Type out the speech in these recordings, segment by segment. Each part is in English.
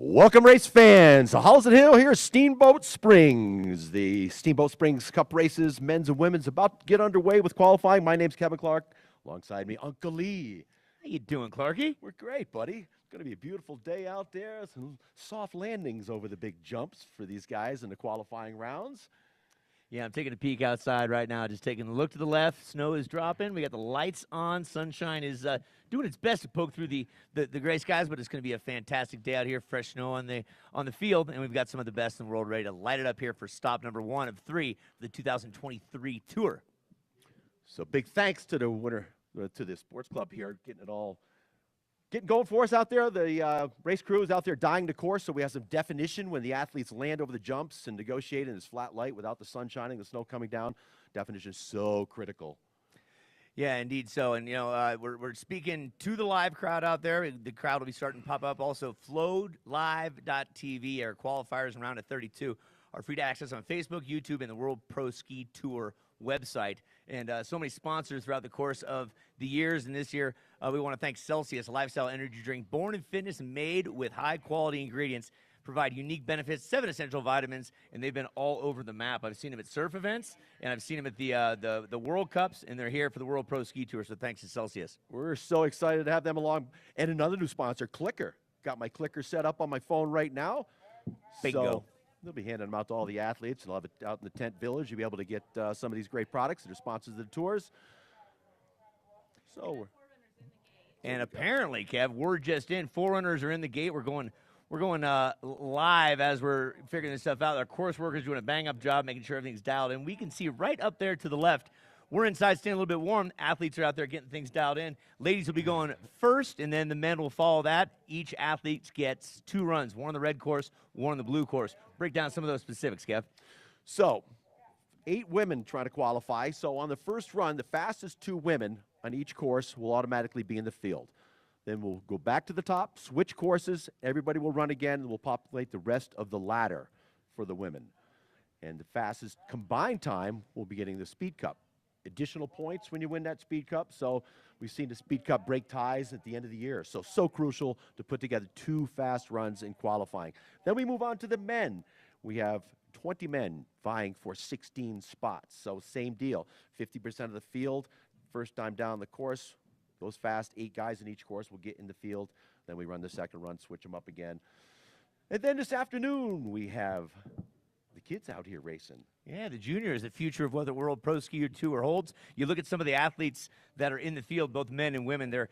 Welcome, race fans. So Halston Hill here, Steamboat Springs. The Steamboat Springs Cup races, men's and women's, about to get underway with qualifying. My name's Kevin Clark. Alongside me, Uncle Lee. How you doing, Clarky? We're great, buddy. It's going to be a beautiful day out there. Some soft landings over the big jumps for these guys in the qualifying rounds. Yeah, I'm taking a peek outside right now, just taking a look to the left. Snow is dropping. We got the lights on. Sunshine is doing its best to poke through the gray skies, but it's going to be a fantastic day out here. Fresh snow on the field, and we've got some of the best in the world ready to light it up here for stop number 1 of 3 for the 2023 Tour. So big thanks to the winner, to the sports club here, getting going for us out there. The race crew is out there dying the course, so we have some definition when the athletes land over the jumps and negotiate in this flat light without the sun shining, the snow coming down. Definition is so critical. Yeah, indeed so. And, we're speaking to the live crowd out there. The crowd will be starting to pop up. Also, flowedlive.tv, our qualifiers in round of 32 are free to access on Facebook, YouTube, and the World Pro Ski Tour website. And so many sponsors throughout the course of the years. And this year, we want to thank Celsius, a lifestyle energy drink born in fitness and made with high-quality ingredients, provide unique benefits, 7 essential vitamins, and they've been all over the map. I've seen them at surf events, and I've seen them at the World Cups, and they're here for the World Pro Ski Tour, so thanks to Celsius. We're so excited to have them along. And another new sponsor, Clicker. Got my Clicker set up on my phone right now. Bingo. So they'll be handing them out to all the athletes, and they'll have it out in the tent village. You'll be able to get some of these great products that are sponsors of the tours. So and apparently, Kev, we're just in. 4 runners are in the gate. We're going live as we're figuring this stuff out. Our course workers doing a bang-up job making sure everything's dialed in. We can see right up there to the left. We're inside staying a little bit warm. Athletes are out there getting things dialed in. Ladies will be going first, and then the men will follow that. Each athlete gets 2 runs, 1 on the red course, 1 on the blue course. Break down some of those specifics, Kev. So 8 women trying to qualify. So on the first run, the fastest 2 women on each course will automatically be in the field. Then we'll go back to the top, switch courses. Everybody will run again, and we'll populate the rest of the ladder for the women. And the fastest combined time will be getting the Speed Cup. Additional points when you win that Speed Cup. So we've seen the Speed Cup break ties at the end of the year. So crucial to put together 2 fast runs in qualifying. Then we move on to the men. We have 20 men vying for 16 spots. So same deal, 50% of the field, first time down the course. Those fast 8 guys in each course will get in the field. Then we run the second run, switch them up again. And then this afternoon, we have the kids out here racing. Yeah, the juniors, the future of what the World Pro Ski Tour holds. You look at some of the athletes that are in the field, both men and women. They're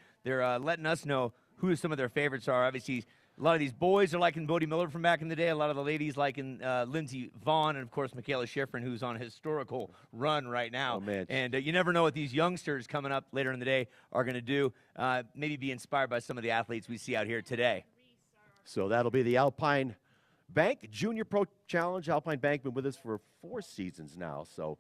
letting us know who some of their favorites are. Obviously, a lot of these boys are liking Bodie Miller from back in the day. A lot of the ladies liking Lindsey Vaughn, and, of course, Michaela Schifrin, who's on a historical run right now. Oh, man. And you never know what these youngsters coming up later in the day are going to do. Maybe be inspired by some of the athletes we see out here today. So that'll be the Alpine Bank Junior Pro Challenge. Alpine Bank been with us for 4 seasons now. So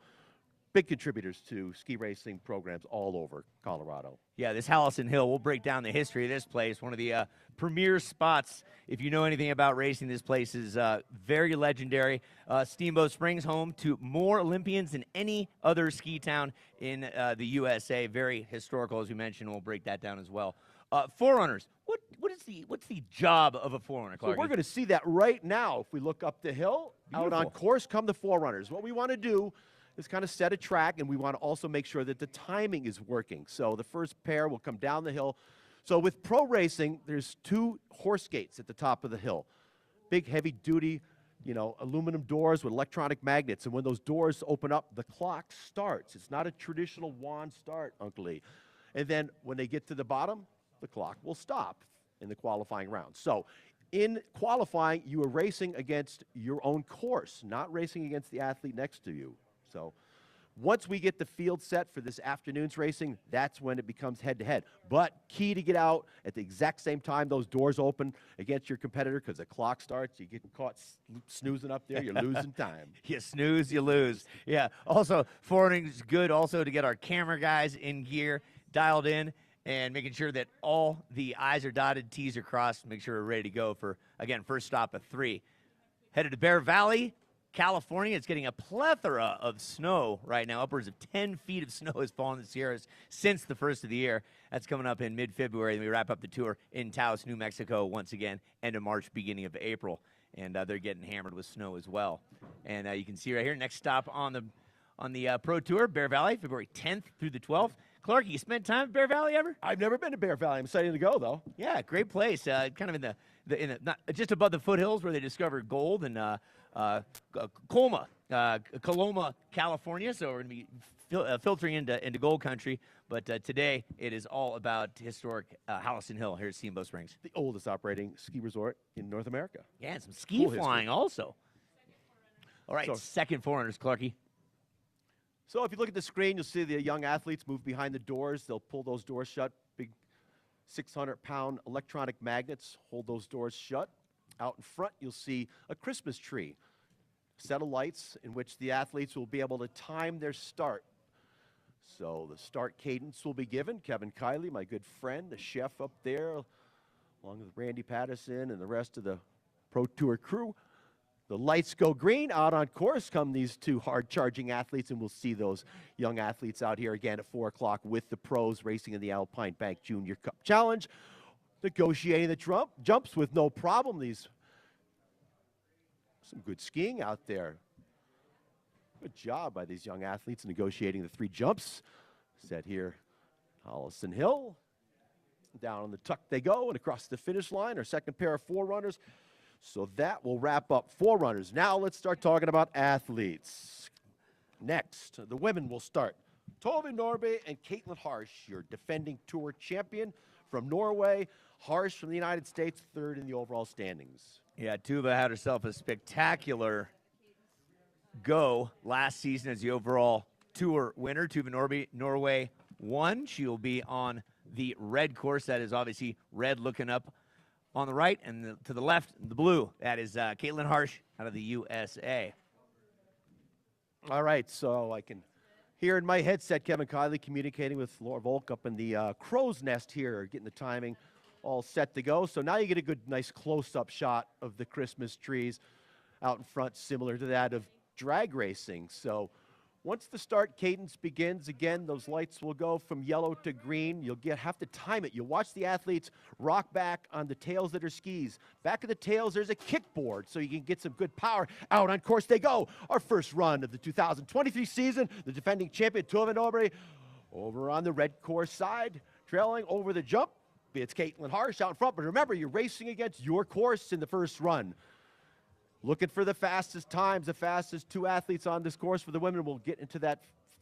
big contributors to ski racing programs all over Colorado. Yeah, this Halston Hill, we'll break down the history of this place. One of the premier spots. If you know anything about racing, this place is very legendary. Steamboat Springs, home to more Olympians than any other ski town in the USA. Very historical, as we mentioned. We'll break that down as well. Forerunners, what's the job of a forerunner, Clarky? So we're going to see that right now. If we look up the hill, Beautiful. Out on course come the forerunners. What we want to do is kind of set a track, and we want to also make sure that the timing is working. So the first pair will come down the hill. So with pro racing, there's 2 horse gates at the top of the hill. Big, heavy-duty, aluminum doors with electronic magnets. And when those doors open up, the clock starts. It's not a traditional wand start, Uncle Lee. And then when they get to the bottom, the clock will stop in the qualifying round. So in qualifying, you are racing against your own course, not racing against the athlete next to you. So once we get the field set for this afternoon's racing, that's when it becomes head-to-head. But key to get out at the exact same time those doors open against your competitor, because the clock starts. You get caught snoozing up there, you're losing time. You snooze, you lose. Yeah. Also, forwarding is good also to get our camera guys in gear, dialed in, and making sure that all the I's are dotted, T's are crossed, make sure we're ready to go for, again, first stop of 3. Headed to Bear Valley, California. It's getting a plethora of snow right now. Upwards of 10 feet of snow has fallen in the Sierras since the first of the year. That's coming up in mid-February, and we wrap up the tour in Taos, New Mexico once again, end of March, beginning of April. And they're getting hammered with snow as well. And you can see right here, next stop on the Pro Tour, Bear Valley, February 10th through the 12th. Clark, you spent time at Bear Valley ever? I've never been to Bear Valley. I'm excited to go, though. Yeah, great place. Kind of in the not just above the foothills where they discovered gold in Coloma, California. So we're going to be filtering into gold country. But today it is all about historic Hallison Hill here at Steamboat Springs. The oldest operating ski resort in North America. Yeah, and some ski flying also. All right, So- second 400s, Clarky. So if you look at the screen, you'll see the young athletes move behind the doors. They'll pull those doors shut. Big 600-pound electronic magnets hold those doors shut. Out in front, you'll see a Christmas tree, a set of lights in which the athletes will be able to time their start. So the start cadence will be given. Kevin Kiley, my good friend, the chef up there, along with Randy Patterson and the rest of the Pro Tour crew. The lights go green. Out on course come these two hard-charging athletes, and we'll see those young athletes out here again at 4 o'clock with the pros racing in the Alpine Bank Junior Cup Challenge, negotiating the jumps with no problem. Some good skiing out there. Good job by these young athletes negotiating the 3 jumps. Set here, Hallison Hill. Down on the tuck they go, and across the finish line, our second pair of 4 runners. So that will wrap up 4 runners. Now let's start talking about athletes. Next, the women will start. Tove Nordby and Caitlin Harsh, your defending tour champion from Norway. Harsh from the United States, 3rd in the overall standings. Yeah, Tuva had herself a spectacular go last season as the overall tour winner. Tuva Nordby, Norway won. She will be on the red course. That is obviously red looking up on the right, and to the left, the blue. That is Caitlin Harsh out of the USA. All right, so I can hear in my headset Kevin Kiley communicating with Laura Volk up in the crow's nest here, getting the timing all set to go. So now you get a good, nice close-up shot of the Christmas trees out in front, similar to that of drag racing. So once the start cadence begins, again, those lights will go from yellow to green. You'll have to time it. You'll watch the athletes rock back on the tails of their skis. Back of the tails, there's a kickboard, so you can get some good power. Out on course they go. Our first run of the 2023 season, the defending champion, Tove Nordby, over on the red course side, trailing over the jump. It's Caitlin Harsh out in front, but remember, you're racing against your course in the first run. Looking for the fastest times, the fastest 2 athletes on this course for the women. We'll get into that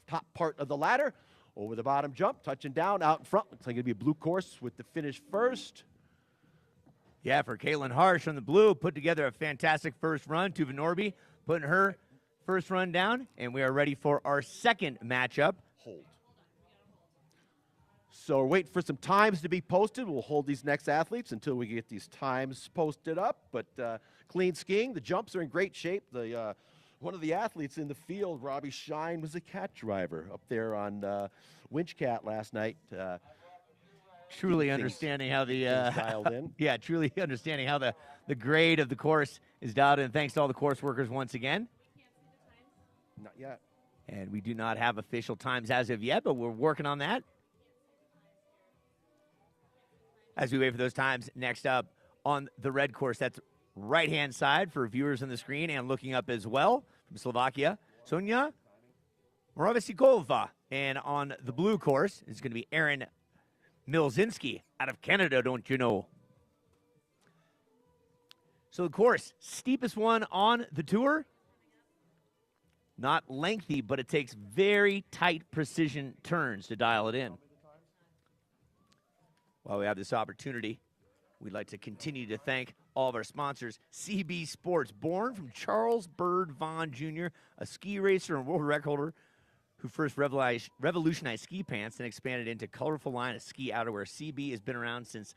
top part of the ladder. Over the bottom jump, touching down out in front. Looks like it'll be a blue course with the finish first. Yeah, for Caitlin Harsh on the blue, put together a fantastic first run. Tuva Nordby putting her first run down, and we are ready for our second matchup. Hold. So we're waiting for some times to be posted. We'll hold these next athletes until we get these times posted up. But clean skiing, the jumps are in great shape. One of the athletes in the field, Robbie Shine, was a cat driver up there on Winchcat last night. Truly understanding how the dialed in. Yeah, truly understanding how the grade of the course is dialed in. Thanks to all the course workers once again. Not yet. And we do not have official times as of yet, but we're working on that. As we wait for those times, next up on the red course, that's right-hand side for viewers on the screen and looking up as well from Slovakia, Sonia Moravisikova. And on the blue course, it's going to be Erin Milzinski out of Canada, don't you know? So the course, steepest one on the tour. Not lengthy, but it takes very tight precision turns to dial it in. While we have this opportunity, we'd like to continue to thank all of our sponsors. CBS Sports, born from Charles Bird Vaughn Jr., a ski racer and world record holder who first revolutionized ski pants and expanded into colorful line of ski outerwear. CB has been around since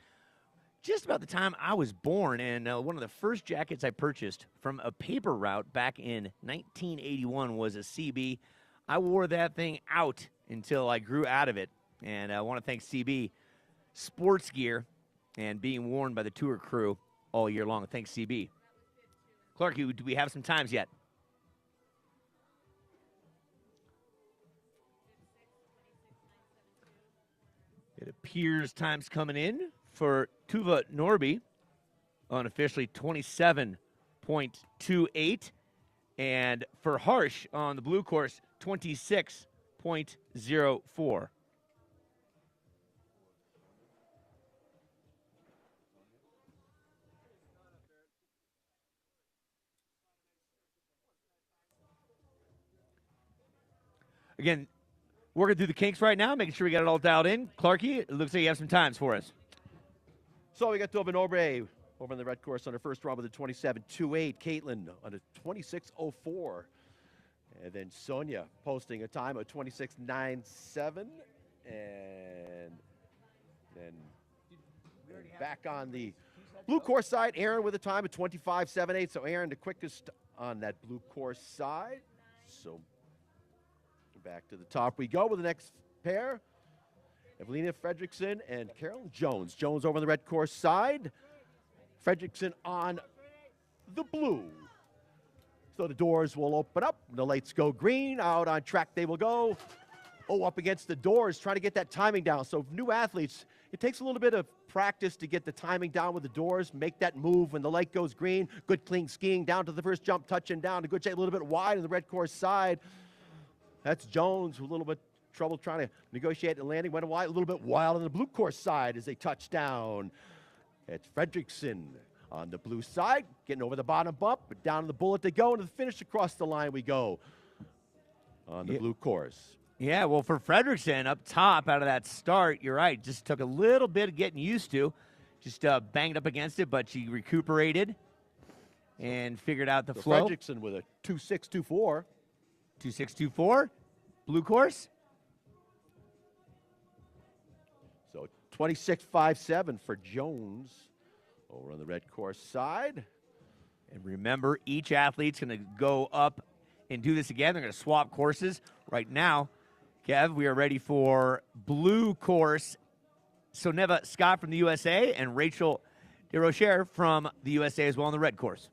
just about the time I was born, and one of the first jackets I purchased from a paper route back in 1981 was a CB. I wore that thing out until I grew out of it, and I want to thank CB Sports gear and being worn by the tour crew all year long. Thanks, CB. Clark, do we have some times yet? It appears time's coming in for Tuva Norby, unofficially 27.28. And for Harsh on the blue course, 26.04. Again, working through the kinks right now, making sure we got it all dialed in. Clarky, it looks like you have some times for us. So we got Tuva Norby over on the red course on her first run with a 27.28. Caitlin on a 26.04. And then Sonia posting a time of 26.97. And then back on the blue course side, Aaron with a time of 25.78. So Aaron the quickest on that blue course side. So back to the top we go with the next pair. Evelina Fredrickson and Carolyn Jones. Jones over on the red course side. Fredrickson on the blue. So the doors will open up. The lights go green. Out on track they will go. Oh, up against the doors, trying to get that timing down. So new athletes, it takes a little bit of practice to get the timing down with the doors, make that move when the light goes green. Good clean skiing down to the first jump, touching down. A good shape, a little bit wide on the red course side. That's Jones, with a little bit trouble trying to negotiate the landing. Went wide, a little bit wild on the blue course side as they touch down. It's Fredrickson on the blue side, getting over the bottom bump, but down the bullet they go, and to the finish across the line we go on the blue course. Yeah, well, for Fredrickson up top out of that start, you're right, just took a little bit of getting used to. Just banged up against it, but she recuperated and figured out the flow. Fredrickson with a 2.624. 2.624, blue course. So 26.57 for Jones over on the red course side. And remember, each athlete's going to go up and do this again. They're going to swap courses. Right now, Kev, we are ready for blue course. So Neva Scott from the USA and Rachel DeRocher from the USA as well on the red course.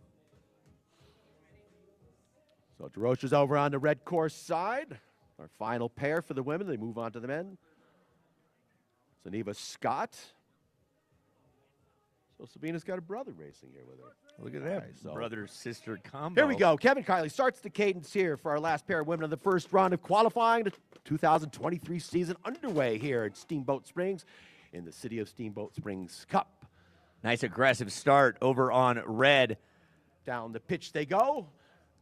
So DeRocher's over on the red course side. Our final pair for the women. They move on to the men. So Neva Scott. So Sabina's got a brother racing here with her. Look at that. Right, so brother-sister combo. here we go. Kevin Kiley starts the cadence here for our last pair of women on the first round of qualifying. The 2023 season underway here at Steamboat Springs in the City of Steamboat Springs Cup. Nice aggressive start over on red. Down the pitch they go.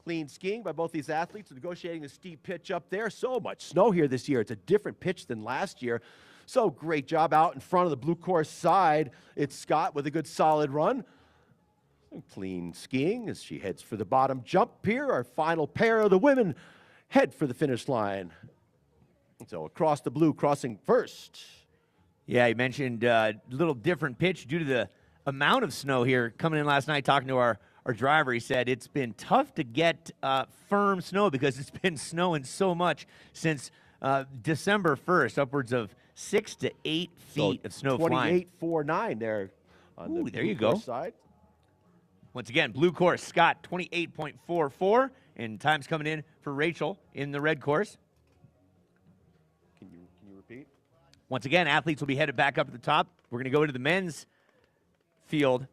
Clean skiing by both these athletes, negotiating the steep pitch up there. So much snow here this year. It's a different pitch than last year. So great job out in front of the blue course side. It's Scott with a good solid run. And clean skiing as she heads for the bottom jump here. Our final pair of the women head for the finish line. So across the blue, crossing first. Yeah, you mentioned a little different pitch due to the amount of snow here. Coming in last night, talking to our driver, he said it's been tough to get firm snow because it's been snowing so much since December 1st, upwards of 6 to 8 feet of snow flying. 28.49 there on the there you blue go. course side. Once again, blue course, Scott, 28.44, and time's coming in for Rachel in the red course. Can you repeat? Once again, athletes will be headed back up to the top. We're going to go into the men's field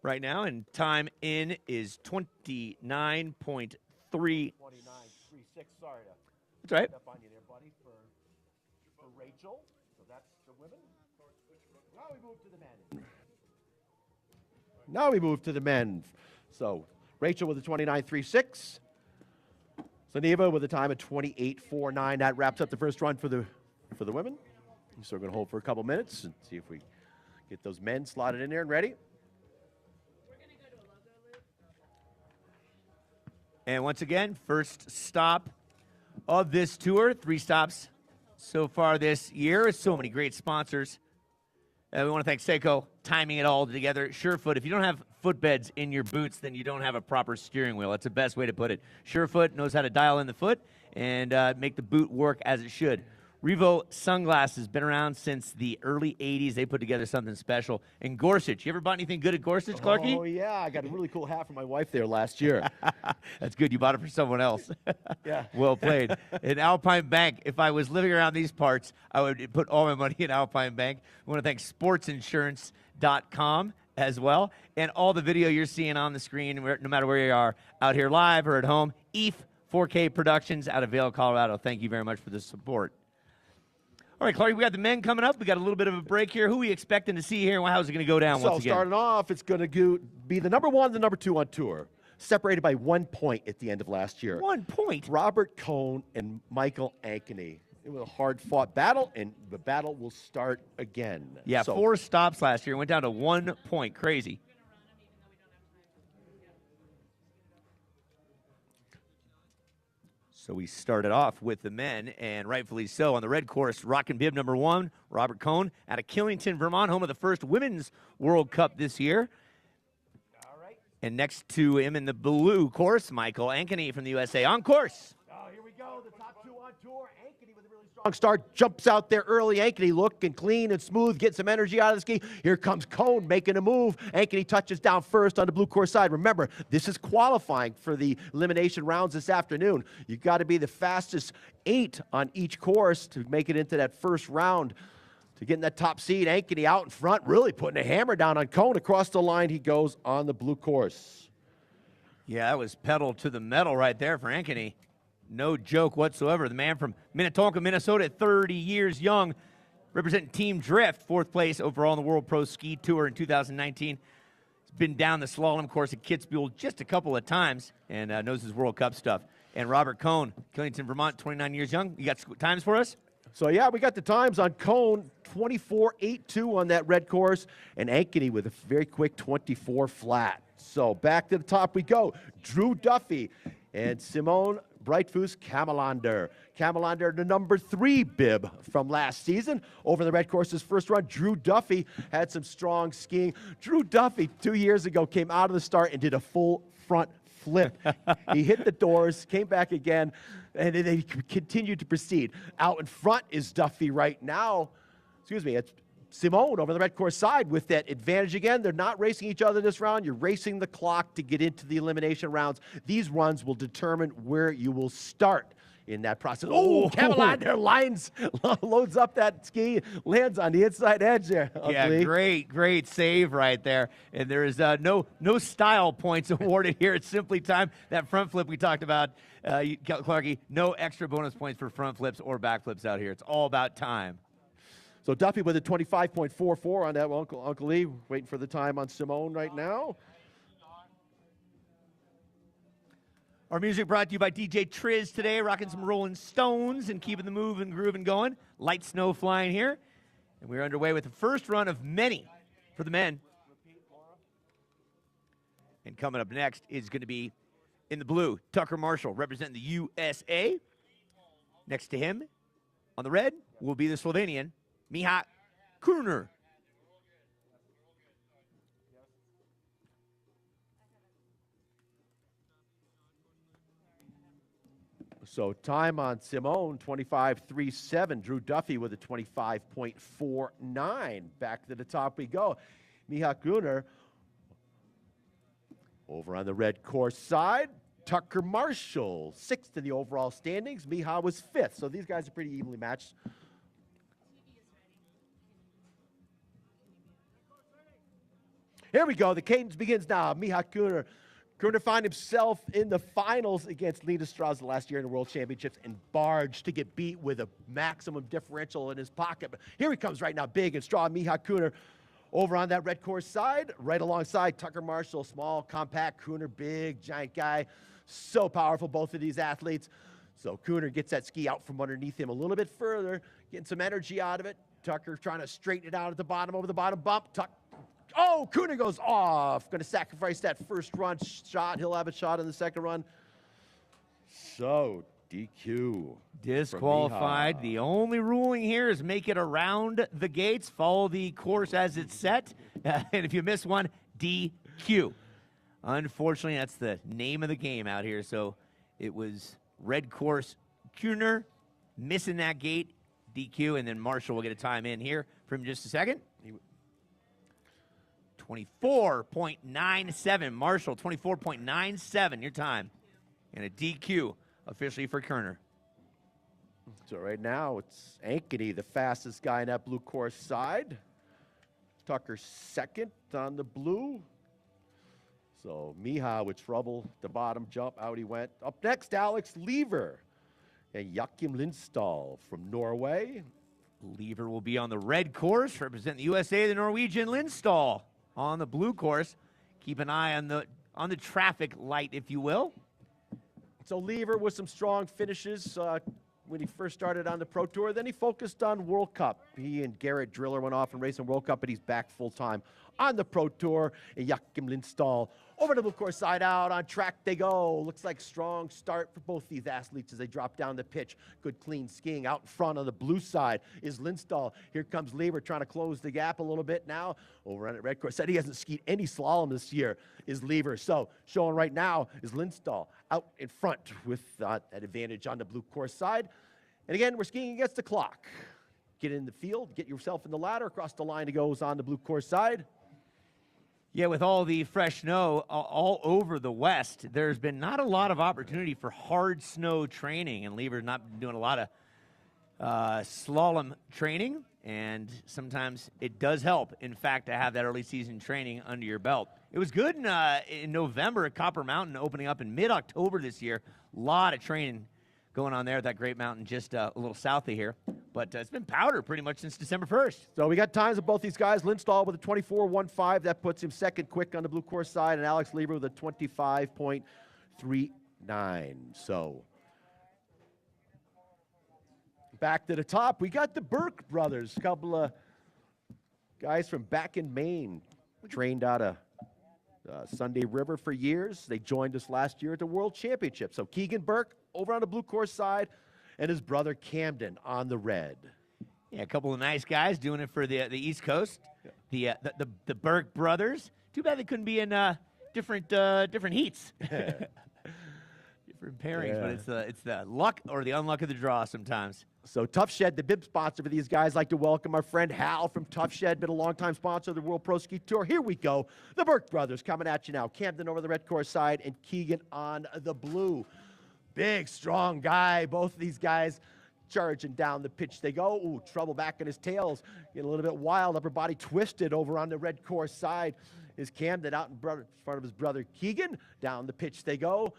right now, and time in is 29.3. 29.36, sorry to That's right. step on you there, buddy, for Rachel. So that's the women. Now we move to the men. Now we move to the men. So Rachel with a 29.36. Neva with a time of 28.49. That wraps up the first run for the women. So we're going to hold for a couple minutes and see if we get those men slotted in there and ready. And once again, first stop of this tour. 3 stops so far this year. So many great sponsors. We want to thank Seiko, timing it all together. Surefoot, if you don't have footbeds in your boots, then you don't have a proper steering wheel. That's the best way to put it. Surefoot knows how to dial in the foot and make the boot work as it should. Revo sunglasses, been around since the early 80s. They put together something special. And Gorsuch, you ever bought anything good at Gorsuch, Clarky? Oh, yeah. I got a really cool hat for my wife there last year. That's good. You bought it for someone else. Yeah. Well played. In Alpine Bank, if I was living around these parts, I would put all my money in Alpine Bank. I want to thank sportsinsurance.com as well. And all the video you're seeing on the screen, no matter where you are, out here live or at home, EF 4K Productions out of Vail, Colorado. Thank you very much for the support. All right, Clark, we got the men coming up. We got a little bit of a break here. Who are we expecting to see here, and how's it going to go down once again? So starting off, it's going to be the number 1 and the number 2 on tour, separated by 1 point at the end of last year. 1 point? Robert Cohn and Michael Ankeny. It was a hard-fought battle, and the battle will start again. Yeah, so, 4 stops last year. Went down to 1 point. Crazy. So we started off with the men, and rightfully so. On the red course, rockin' bib number 1, Robert Cohn out of Killington, Vermont, home of the first Women's World Cup this year. All right. And next to him in the blue course, Michael Ankeny from the USA. On course. Oh, here we go. The top 2 on tour. Ankeny with a really strong start. Jumps out there early. Ankeny looking clean and smooth. Getting some energy out of the ski. Here comes Cohn making a move. Ankeny touches down first on the blue course side. Remember, this is qualifying for the elimination rounds this afternoon. You've got to be the fastest 8 on each course to make it into that first round. To get in that top seed, Ankeny out in front, really putting a hammer down on Cohn. Across the line he goes on the blue course. Yeah, that was pedal to the metal right there for Ankeny. No joke whatsoever. The man from Minnetonka, Minnesota, 30 years young, representing Team Drift, 4th place overall on the World Pro Ski Tour in 2019. He's been down the slalom course at Kitzbühel just a couple of times and knows his World Cup stuff. And Robert Cohn, Killington, Vermont, 29 years young. You got times for us? So, yeah, we got the times on Cohn, 24.82 on that red course, and Ankeny with a very quick 24 flat. So back to the top we go. Drew Duffy and Simone Breitfuss Kamelander. Kamelander, the number 3 bib from last season. Over the red course's first run, Drew Duffy had some strong skiing. Drew Duffy, 2 years ago, came out of the start and did a full front flip. He hit the doors, came back again, and then he continued to proceed. Out in front is Duffy right now. Excuse me, it's Simone over the red course side with that advantage again. They're not racing each other this round. You're racing the clock to get into the elimination rounds. These runs will determine where you will start in that process. Oh, Kamelander loads up that ski, lands on the inside edge there. Yeah, great save right there. And there is no style points awarded here. It's simply time. That front flip we talked about, Clarky, no extra bonus points for front flips or back flips out here. It's all about time. So Duffy with a 25.44 on that. Well, Uncle Lee waiting for the time on Simone right now. Our music brought to you by DJ Triz today, rocking some Rolling Stones and keeping the move and groove and going. Light snow flying here. And we're underway with the first run of many for the men. And coming up next is going to be in the blue, Tucker Marshall representing the USA. Next to him on the red will be the Slovenian, Miha Kruner. So time on Simone, 25.37. Drew Duffy with a 25.49. Back to the top we go. Miha Kruner over on the red course side. Tucker Marshall, 6th in the overall standings. Miha was 5th. So these guys are pretty evenly matched. Here we go. The cadence begins now. Miha Kruner. Kruner found himself in the finals against Lena Strauss last year in the World Championships and barged to get beat with a maximum differential in his pocket. But here he comes right now, big and strong. Miha Kruner over on that red course side, right alongside Tucker Marshall, small, compact. Kruner, big, giant guy. So powerful, both of these athletes. So Kruner gets that ski out from underneath him a little bit further, getting some energy out of it. Tucker trying to straighten it out at the bottom over the bottom bump. Oh, Kruner goes off. Going to sacrifice that first run shot. He'll have a shot in the second run. So, DQ. Disqualified. The only ruling here is make it around the gates. Follow the course as it's set. And if you miss one, DQ. Unfortunately, that's the name of the game out here. So it was red course Kruner missing that gate. DQ, and then Marshall will get a time in here from just a second. 24.97. Marshall, 24.97, your time. And a DQ officially for Kerner. So right now it's Ankeny, the fastest guy in that blue course side. Tucker second on the blue. So Miha with trouble. The bottom jump, out he went. Up next, Alex Lever and Joachim Lindstall from Norway. Lever will be on the red course, representing the USA, the Norwegian Lindstall on the blue course. Keep an eye on the traffic light, if you will. So Lever with some strong finishes when he first started on the Pro Tour. Then he focused on World Cup. He and Garrett Driller went off and raced in World Cup, but he's back full-time on the Pro Tour. And Joachim Lindstall over the blue course side, out on track they go. Looks like strong start for both these athletes as they drop down the pitch. Good clean skiing out in front on the blue side is Lindstall. Here comes Lever trying to close the gap a little bit now. Over on the red course, said he hasn't skied any slalom this year is Lever. So showing right now is Lindstall out in front with that advantage on the blue course side. And again, we're skiing against the clock. Get in the field, get yourself in the ladder, across the line it goes on the blue course side. Yeah, with all the fresh snow all over the West, there's been not a lot of opportunity for hard snow training, and Lever's not been doing a lot of slalom training, and sometimes it does help, in fact, to have that early season training under your belt. It was good in November at Copper Mountain, opening up in mid-October this year. A lot of training going on there at that great mountain just a little south of here. But it's been powder pretty much since December 1st. So we got times of both these guys. Lindstall with a 24.15. That puts him second quick on the blue course side. And Alex Lever with a 25.39. So back to the top. We got the Burke brothers. A couple of guys from back in Maine. Trained out of Sunday River for years. They joined us last year at the World Championship. So Keegan Burke over on the blue course side, and his brother Camden on the red. Yeah, a couple of nice guys doing it for the East Coast. The Burke brothers. Too bad they couldn't be in different heats, different pairings. Yeah. But it's the luck or the unluck of the draw sometimes. So Tough Shed, the bib sponsor for these guys, like to welcome our friend Hal from Tough Shed, been a longtime sponsor of the World Pro Ski Tour. Here we go. The Burke brothers coming at you now. Camden over the red course side and Keegan on the blue. Big, strong guy. Both of these guys charging down the pitch they go. Ooh, trouble back in his tails. Getting a little bit wild. Upper body twisted over on the red course side is Camden out in front of his brother Keegan. Down the pitch they go.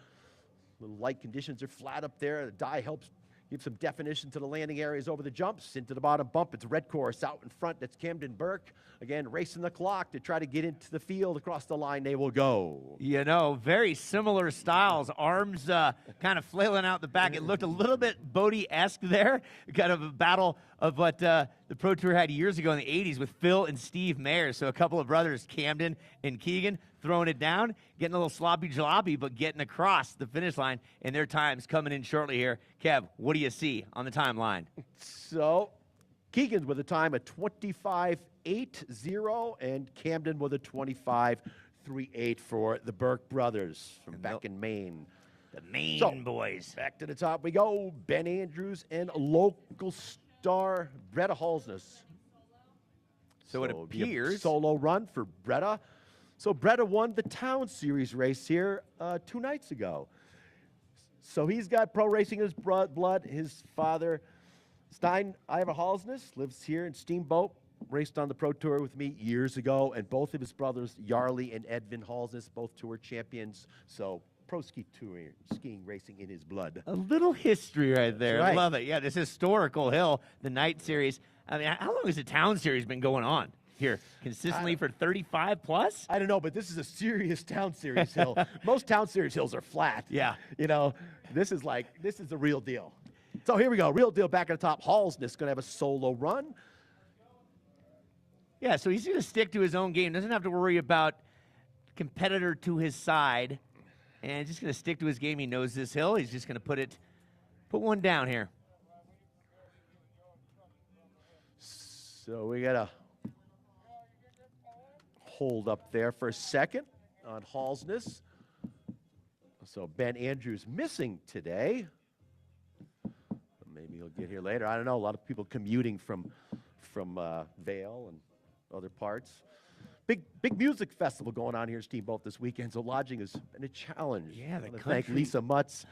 Little light conditions are flat up there. The die helps give some definition to the landing areas over the jumps. Into the bottom bump, it's red course out in front. That's Camden Burke. Again, racing the clock to try to get into the field. Across the line they will go. You know, very similar styles. Arms kind of flailing out the back. It looked a little bit Bodie-esque there. Kind of a battle of what the Pro Tour had years ago in the 80s with Phil and Steve Mayer. So a couple of brothers, Camden and Keegan, throwing it down, getting a little sloppy jalopy, but getting across the finish line, and their time's coming in shortly here. Kev, what do you see on the timeline? So Keegan with a time of 25.80 and Camden with a 25.38 for the Burke brothers from back in Maine. The Maine boys. Back to the top we go. Ben Andrews and local star Bretta Halsness. So it it'll be a appears solo run for Bretta. So Bretta won the Town Series race here 2 nights ago. So he's got pro racing in his blood. His father, Stein Ivar Halsness, lives here in Steamboat. Raced on the Pro Tour with me years ago. And both of his brothers, Yarly and Edvin Halsness, both tour champions. So pro ski touring, skiing racing in his blood. a little history right there. That's right. I love it. Yeah, this historical hill, the night series. I mean, how long has the Town Series been going on here? Consistently for 35 plus? I don't know, but this is a serious Town Series hill. Most Town Series hills are flat. Yeah. You know, this is the real deal. So here we go. Real deal back at the top. Halsness going to have a solo run. Yeah, so he's going to stick to his own game. Doesn't have to worry about competitor to his side. And just going to stick to his game. He knows this hill. He's just going to put one down here. So we got to hold up there for a second on Halsness. So Ben Andrews missing today. Maybe he'll get here later. I don't know. A lot of people commuting from Vail and other parts. Big music festival going on here in Steamboat this weekend, so lodging has been a challenge. Yeah, I want to thank Lisa Mutz,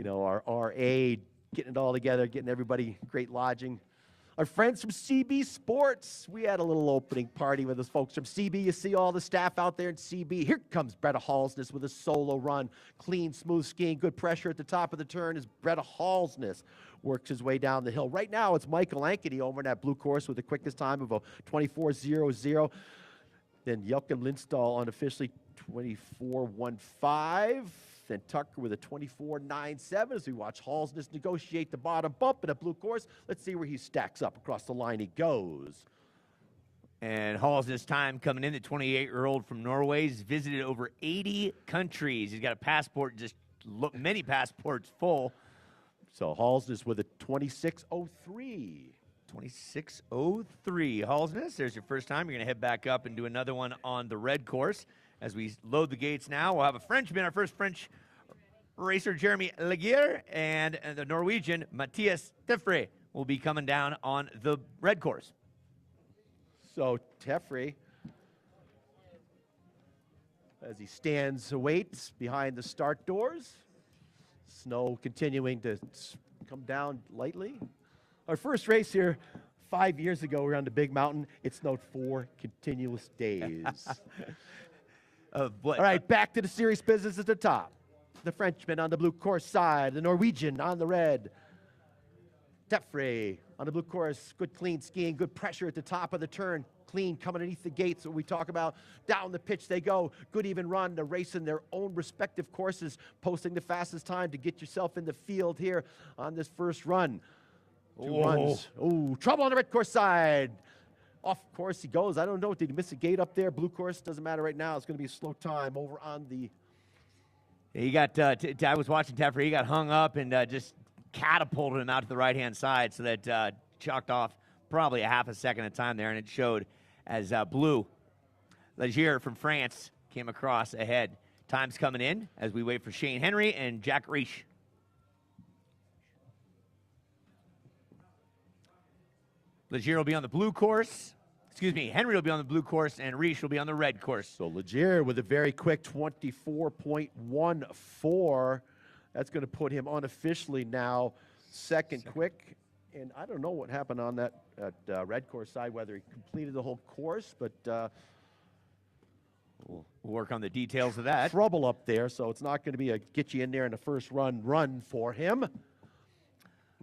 our RA, getting it all together, getting everybody great lodging. Our friends from CB Sports, we had a little opening party with those folks from CB. You see all the staff out there in CB. Here comes Bretta Halsness with a solo run. Clean, smooth skiing, good pressure at the top of the turn as Bretta Halsness works his way down the hill. Right now, it's Michael Ankeny over in that blue course with the quickest time of a 24.00. Then Joachim Lindstall unofficially 24.15. Then Tucker with a 24.97 as we watch Halsness negotiate the bottom bump in a blue course. Let's see where he stacks up. Across the line he goes. And Halsness time coming in, the 28-year-old from Norway. He's visited over 80 countries. He's got a passport, just many passports full. So Halsness with a 26.03. 26.03. Halsness, there's your first time. You're going to head back up and do another one on the red course. As we load the gates now, we'll have a Frenchman, our first French racer, Jeremy Leguier, and the Norwegian, Matthias Tefre, will be coming down on the red course. So Tefre, as he stands, awaits behind the start doors. Snow continuing to come down lightly. Our first race here 5 years ago, we were on the big mountain. It snowed 4 continuous days. All right, back to the serious business at the top. The Frenchman on the blue course side, the Norwegian on the red. Tefre on the blue course, good clean skiing, good pressure at the top of the turn. Clean coming underneath the gates, what we talk about. Down the pitch they go. Good even run. They're racing their own respective courses, posting the fastest time to get yourself in the field here on this first run. Two runs. Oh, trouble on the red course side. Off course he goes. I don't know. Did he miss a gate up there? Blue course, doesn't matter right now. It's going to be a slow time over on the... He got, I was watching Tefre. He got hung up and just catapulted him out to the right-hand side, so that chalked off probably a half a second of time there, and it showed as Blue Legier from France came across ahead. Time's coming in as we wait for Shane Henry and Jack Reisch. Legier will be on the blue course. Excuse me, Henry will be on the blue course, and Reisch will be on the red course. So Legier with a very quick 24.14. That's going to put him unofficially now second quick. And I don't know what happened on that red course side, whether he completed the whole course, but we'll work on the details of that. Trouble up there, so it's not going to be a get you in there in the first run for him.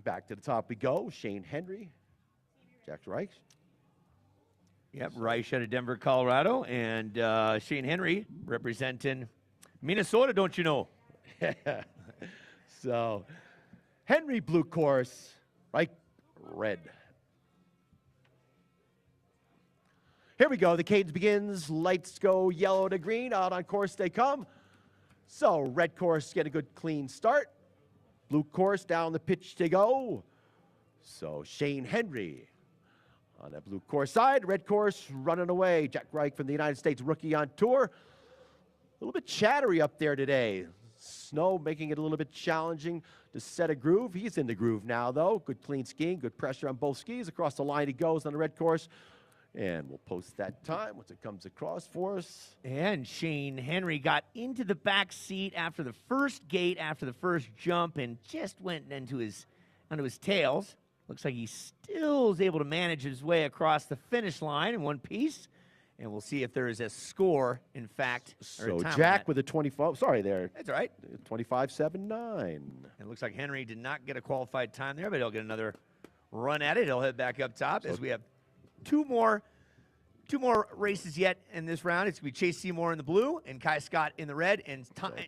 Back to the top we go. Shane Henry, Jack Reisch. Yep, Reisch out of Denver, Colorado, and Shane Henry representing Minnesota, don't you know? So, Henry blue course, right, red. Here we go. The cadence begins. Lights go yellow to green. Out on course they come. So, red course get a good clean start. Blue course down the pitch they go. So, Shane Henry on that blue course side. Red course running away. Jack Reisch from the United States, rookie on tour. A little bit chattery up there today. Snow making it a little bit challenging to set a groove. He's in the groove now, though. Good clean skiing, good pressure on both skis. Across the line he goes on the red course. And we'll post that time once it comes across for us. And Shane Henry got into the back seat after the first gate, after the first jump, and just went onto his tails. Looks like he still is able to manage his way across the finish line in one piece. And we'll see if there is a score, in fact. So Jack with a 25, sorry there. That's all right. 25.79. It looks like Henry did not get a qualified time there, but he'll get another run at it. He'll head back up top as we have two more races yet in this round. It's going to be Chase Seymour in the blue and Kai Scott in the red. And time in.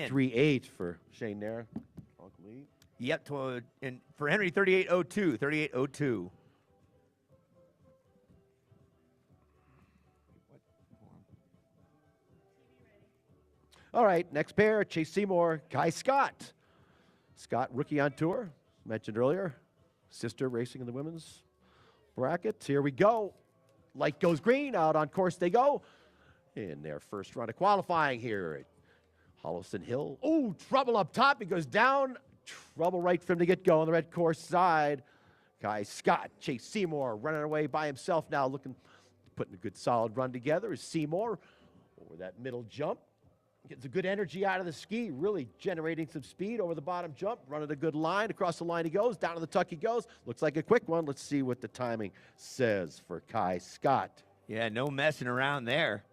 28.38 for Shane there. Yep, and for Henry, 38.02, 38.02. All right, next pair, Chase Seymour, Kai Scott. Scott, rookie on tour, mentioned earlier. Sister racing in the women's bracket. Here we go. Light goes green, out on course they go. In their first run of qualifying here at Holliston Hill. Oh, trouble up top. He goes down trouble right from the get-go on the red course side. Kai Scott, Chase Seymour running away by himself now, putting a good solid run together is Seymour over that middle jump. Gets a good energy out of the ski, really generating some speed over the bottom jump, running a good line. Across the line he goes, down to the tuck he goes. Looks like a quick one. Let's see what the timing says for Kai Scott. Yeah, no messing around there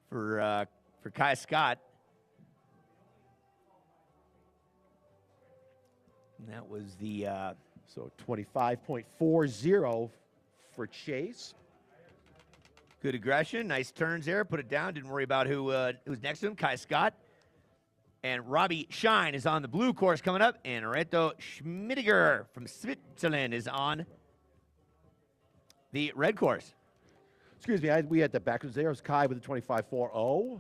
for Kai Scott. And that was the so 25.40 for Chase. Good aggression, nice turns there. Put it down. Didn't worry about who was next to him. Kai Scott and Robbie Shine is on the blue course coming up, and Reto Schmidiger from Switzerland is on the red course. Excuse me, we had that backwards there. It was Kai with the 25.40.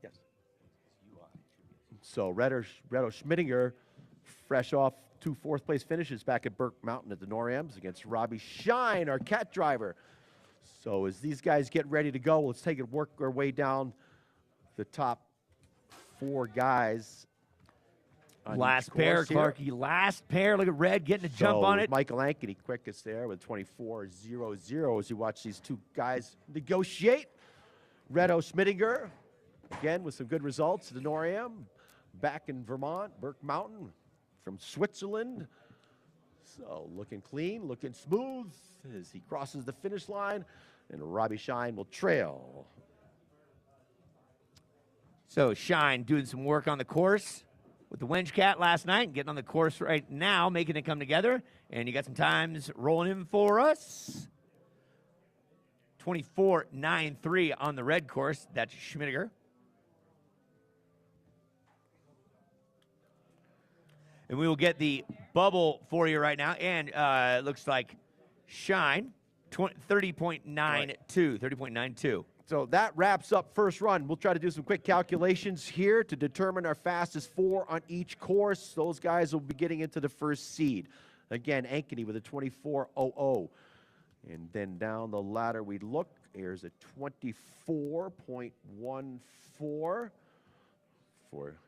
Yes. So Reto Schmidinger, fresh off 2 fourth-place finishes back at Burke Mountain at the NORAMs against Robbie Shine, our cat driver. So as these guys get ready to go, let's work our way down the top 4 guys. Last pair, Clarkie. Last pair. Look at Red getting a jump on it. Michael Ankeny quickest there with 24.00 as you watch these 2 guys negotiate. Reto Schmidinger, again, with some good results at the NORAM. Back in Vermont, Burke Mountain from Switzerland. So looking clean, looking smooth as he crosses the finish line, and Robbie Shine will trail. So Shine doing some work on the course with the Wench Cat last night, getting on the course right now, making it come together. And you got some times rolling in for us. 24.93 on the red course. That's Schmidiger. And we will get the bubble for you right now. And it looks like Shine, 30.92. 30.92. So that wraps up first run. We'll try to do some quick calculations here to determine our fastest 4 on each course. Those guys will be getting into the first seed. Again, Ankeny with a 24.00. And then down the ladder we look. Here's a 24.14 for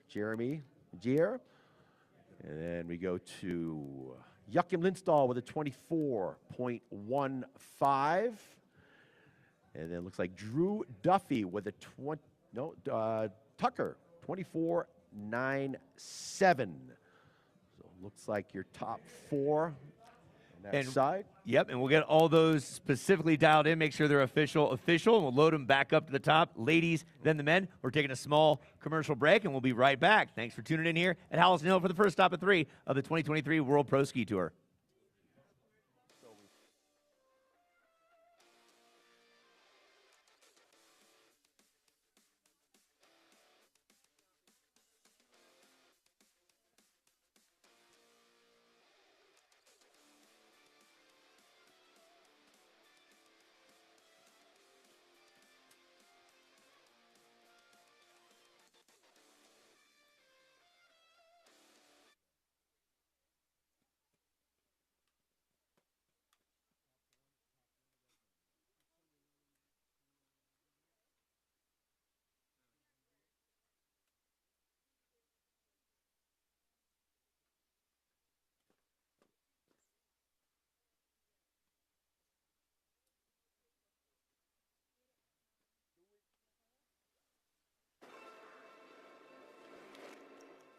Jeremy Gier. And then we go to Joachim Lindstall with a 24.15. And then it looks like Drew Duffy with a Tucker, 24.97. So it looks like your top 4 on that side. Yep, and we'll get all those specifically dialed in, make sure they're official, and we'll load them back up to the top. Ladies, then the men. We're taking a small commercial break, and we'll be right back. Thanks for tuning in here at Hallison Hill for the first stop of 3 of the 2023 World Pro Ski Tour.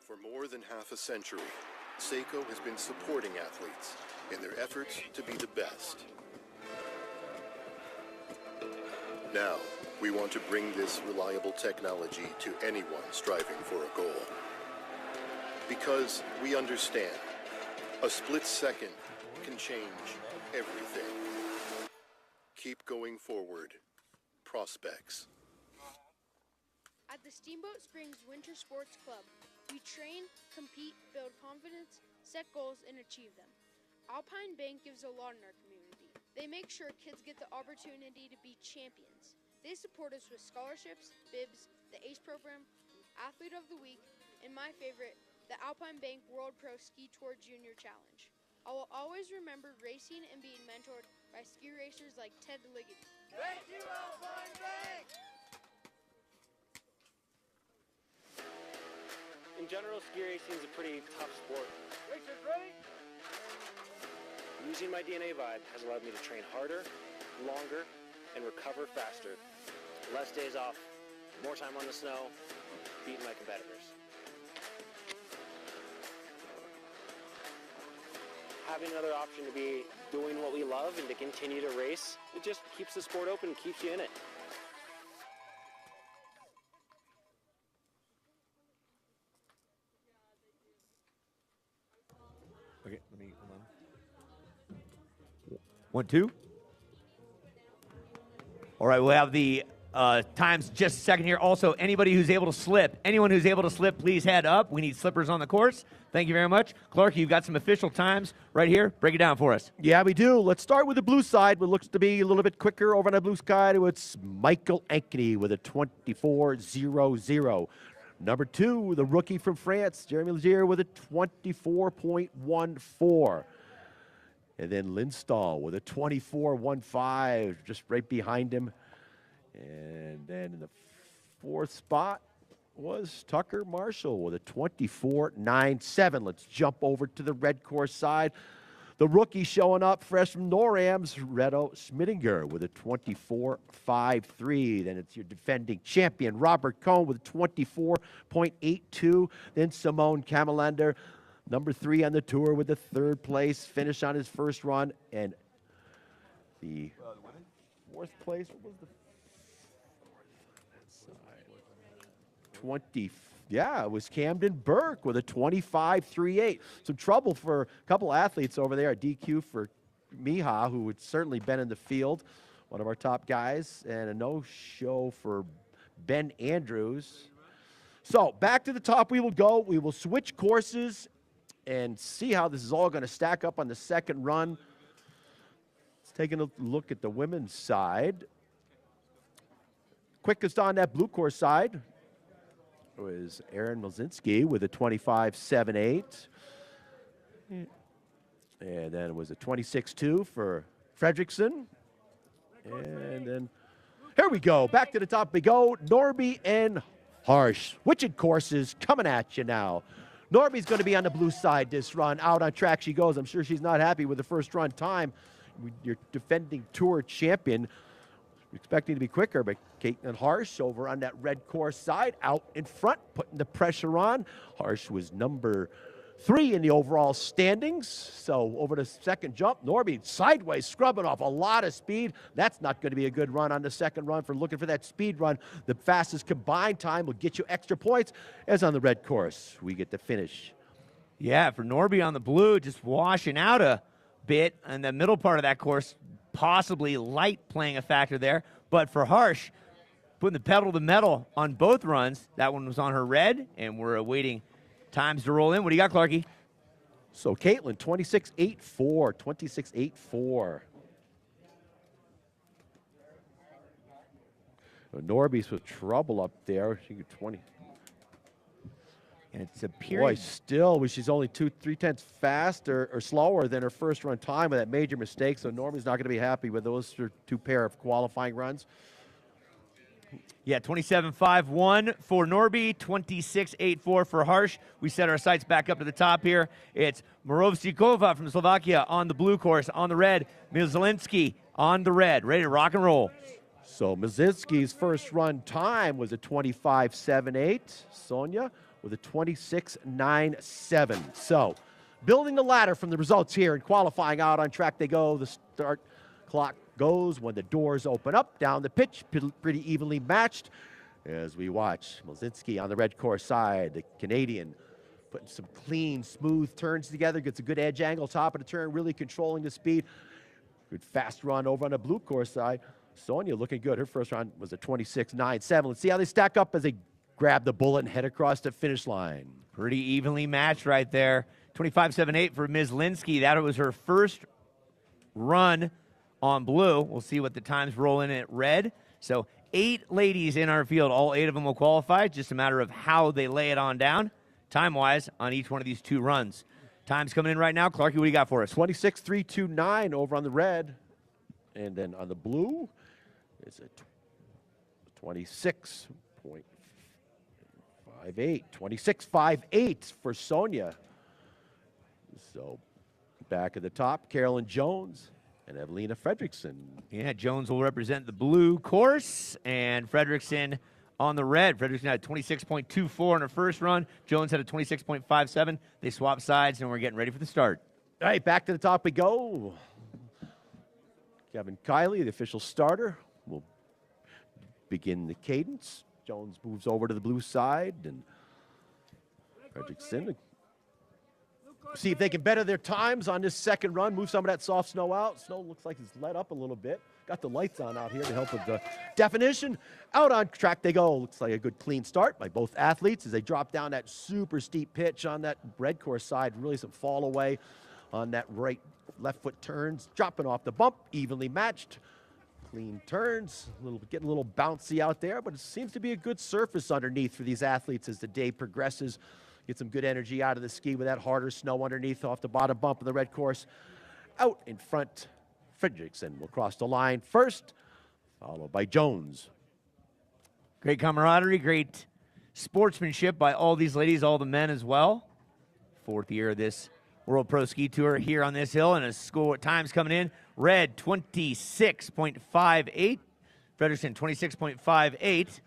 For more than half a century, Seiko has been supporting athletes in their efforts to be the best. Now, we want to bring this reliable technology to anyone striving for a goal. Because we understand, a split second can change everything. Keep going forward. Prospects. At the Steamboat Springs Winter Sports Club, we train, compete, build confidence, set goals, and achieve them. Alpine Bank gives a lot in our community. They make sure kids get the opportunity to be champions. They support us with scholarships, bibs, the ACE program, Athlete of the Week, and my favorite, the Alpine Bank World Pro Ski Tour Junior Challenge. I will always remember racing and being mentored by ski racers like Ted Liggett. Thank you, Alpine Bank! In general, ski racing is a pretty tough sport. Racers ready? Using my DNA vibe has allowed me to train harder, longer, and recover faster. Less days off, more time on the snow, beating my competitors. Having another option to be doing what we love and to continue to race, it just keeps the sport open and keeps you in it. Okay, let me, hold on. 1, 2. All right, we'll have the times just a second here. Also, anybody who's able to slip, anyone who's able to slip, please head up. We need slippers on the course. Thank you very much. Clark, you've got some official times right here. Break it down for us. Yeah, we do. Let's start with the blue side, what looks to be a little bit quicker over on the blue side. It's Michael Ankeny with a 24.00. Number 2, the rookie from France, Jeremy Legier, with a 24.14. And then Lindstall with a 24.15, just right behind him. And then in the 4th spot was Tucker Marshall with a 24.97. Let's jump over to the red course side. The rookie showing up fresh from NORAM's, Reto Schmidinger with a 24.53. Then it's your defending champion, Robert Cohn, with a 24.82. Then Simone Camelander, number 3 on the tour, with the 3rd place finish on his first run. And the 4th place, what was the 20? Yeah, it was Camden Burke with a 25.38. Some trouble for a couple athletes over there at DQ for Miha, who had certainly been in the field, one of our top guys, and a no-show for Ben Andrews. So back to the top we will go. We will switch courses and see how this is all going to stack up on the second run. Let's take a look at the women's side. Quickest on that blue course side was Erin Milzinski with a 25.78. And then it was a 26.2 for Fredrickson. And then here we go. Back to the top we go. Norby and Harsh. Switching courses coming at you now. Norby's going to be on the blue side this run. Out on track she goes. I'm sure she's not happy with the first run time. You're defending tour champion. Expecting to be quicker, but Caitlin Harsh over on that red course side, out in front, putting the pressure on. Harsh was number 3 in the overall standings. So over the second jump, Norby sideways, scrubbing off a lot of speed. That's not going to be a good run on the second run for looking for that speed run. The fastest combined time will get you extra points, as on the red course. We get the finish. Yeah, for Norby on the blue, just washing out a bit in the middle part of that course. Possibly light playing a factor there, but for Harsh, putting the pedal to the metal on both runs. That one was on her red, and we're awaiting times to roll in. What do you got, Clarky? So Caitlin, 26.84, 26.84. Norby's with trouble up there. She got 20. And it's a period. Boy, still, she's only 2-3 tenths faster or slower than her first run time with that major mistake. So Norby's not going to be happy with those 2 pair of qualifying runs. Yeah, 27.51 for Norby, 26.84 for Harsh. We set our sights back up to the top here. It's Morovsikova from Slovakia on the blue course. On the red, Mizlinski on the red. Ready to rock and roll. So Mazinski's first run time was a 25.78. Sonia with a 26.97. So building the ladder from the results here and qualifying. Out on track they go. The start clock goes when the doors open up. Down the pitch, pretty evenly matched as we watch Milzinski on the red course side, the Canadian, putting some clean, smooth turns together, gets a good edge angle, top of the turn, really controlling the speed. Good fast run over on the blue course side. Sonia looking good. Her first run was a 26.97. Let's see how they stack up as they grab the bullet and head across the finish line. Pretty evenly matched right there. 25.78 for Ms. Linsky. That was her first run on blue. We'll see what the times roll in at red. So 8 ladies in our field. All 8 of them will qualify. Just a matter of how they lay it on down. time-wise on each one of these 2 runs. Time's coming in right now. Clarky, what do you got for us? 26.329 over on the red. And then on the blue, it's a 26.58. 26.58 for Sonia. So back at the top, Carolyn Jones and Evelina Fredrickson. Yeah, Jones will represent the blue course, and Fredrickson on the red. Fredrickson had 26.24 in her first run. Jones had a 26.57. They swapped sides, and we're getting ready for the start. All right, back to the top we go. Kevin Kiley, the official starter, will begin the cadence. Jones moves over to the blue side, and Fredrickson see if they can better their times on this second run, move some of that soft snow out. Snow looks like it's let up a little bit. Got the lights on out here to help with the definition. Out on track they go. Looks like a good clean start by both athletes as they drop down that super steep pitch on that red course side. Really some fall away on that left foot turns. Dropping off the bump, evenly matched. Clean turns, getting a little bouncy out there, but it seems to be a good surface underneath for these athletes as the day progresses. Get some good energy out of the ski with that harder snow underneath off the bottom bump of the red course. Out in front, Fredrickson will cross the line first, followed by Jones. Great camaraderie, great sportsmanship by all these ladies, all the men as well. 4th year of this World Pro Ski Tour here on this hill, and a score times coming in. Red 26.58, Fredrickson 26.58,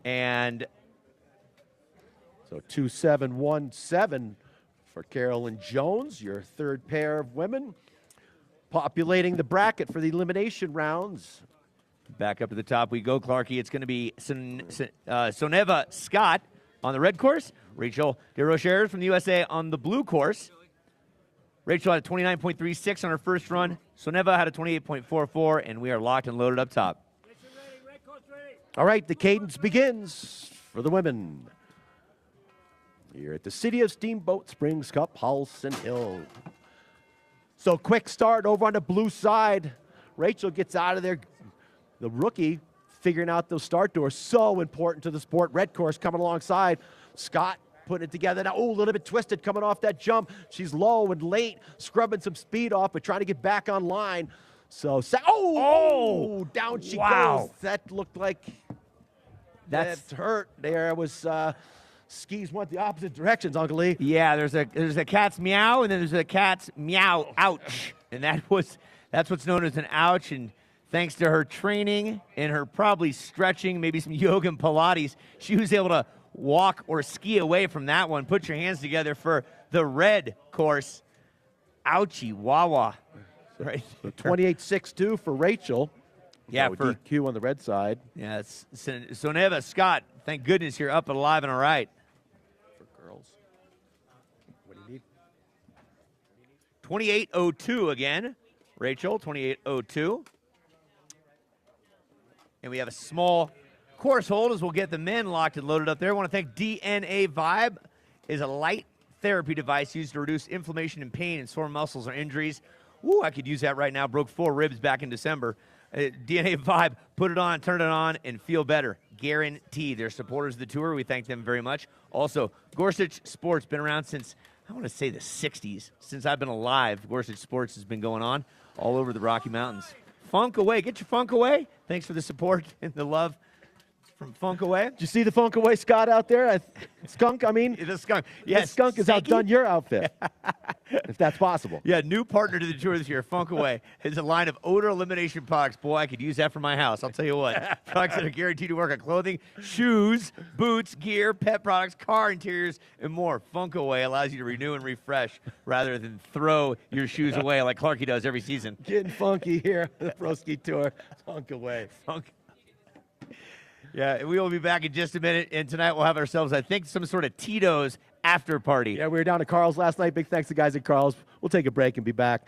and so 2.717 for Carolyn Jones, your third pair of women, populating the bracket for the elimination rounds. back up to the top we go, Clarky. It's going to be Soneva Scott on the red course, Rachel DeRocher from the USA on the blue course. Rachel had a 29.36 on her first run. Soneva had a 28.44, and we are locked and loaded up top. All right, the cadence begins for the women. Here at the City of Steamboat Springs Cup, Halson Hill. So quick start over on the blue side. Rachel gets out of there. The rookie figuring out those start doors, so important to the sport. Red course coming alongside. Scott putting it together now. Oh, a little bit twisted coming off that jump. She's low and late, scrubbing some speed off, but trying to get back on line. So, down she goes. That looked like that's hurt. There was skis went the opposite directions, Uncle Lee. Yeah, there's a cat's meow, and then there's a cat's meow ouch, and that's what's known as an ouch. And thanks to her training and her probably stretching, maybe some yoga and Pilates, she was able to walk or ski away from that one. Put your hands together for the red course. Ouchie, wawa. Right. 28.62 for Rachel. Yeah, no for DQ on the red side. Yeah, it's Soneva Scott. Thank goodness you're up and alive and all right. For girls. What do you need? 28.02 again. Rachel, 28.02. And we have a small course hold as we'll get the men locked and loaded up there. I want to thank DNA Vibe. Is a light therapy device used to reduce inflammation and pain in sore muscles or injuries. Ooh, I could use that right now. Broke 4 ribs back in December. DNA Vibe, put it on, turn it on, and feel better. Guaranteed. They're supporters of the tour. We thank them very much. Also, Gorsuch Sports, been around since, I want to say the 60s. Since I've been alive, Gorsuch Sports has been going on all over the Rocky Mountains. Funk Away. Get your funk away. Thanks for the support and the love from Funk Away. Did you see the Funk Away Scott out there? Skunk, I mean. The skunk. Yes. The skunk has outdone your outfit, if that's possible. Yeah, new partner to the tour this year, Funk Away, is a line of odor elimination products. Boy, I could use that for my house. I'll tell you what. Products that are guaranteed to work on clothing, shoes, boots, gear, pet products, car interiors, and more. Funk Away allows you to renew and refresh rather than throw your shoes away like Clarky does every season. Getting funky here on the Pro Ski Tour. Funk Away. Funk. Yeah, we will be back in just a minute, and tonight we'll have ourselves, I think, some sort of Tito's after party. Yeah, we were down at Carl's last night. Big thanks to the guys at Carl's. We'll take a break and be back.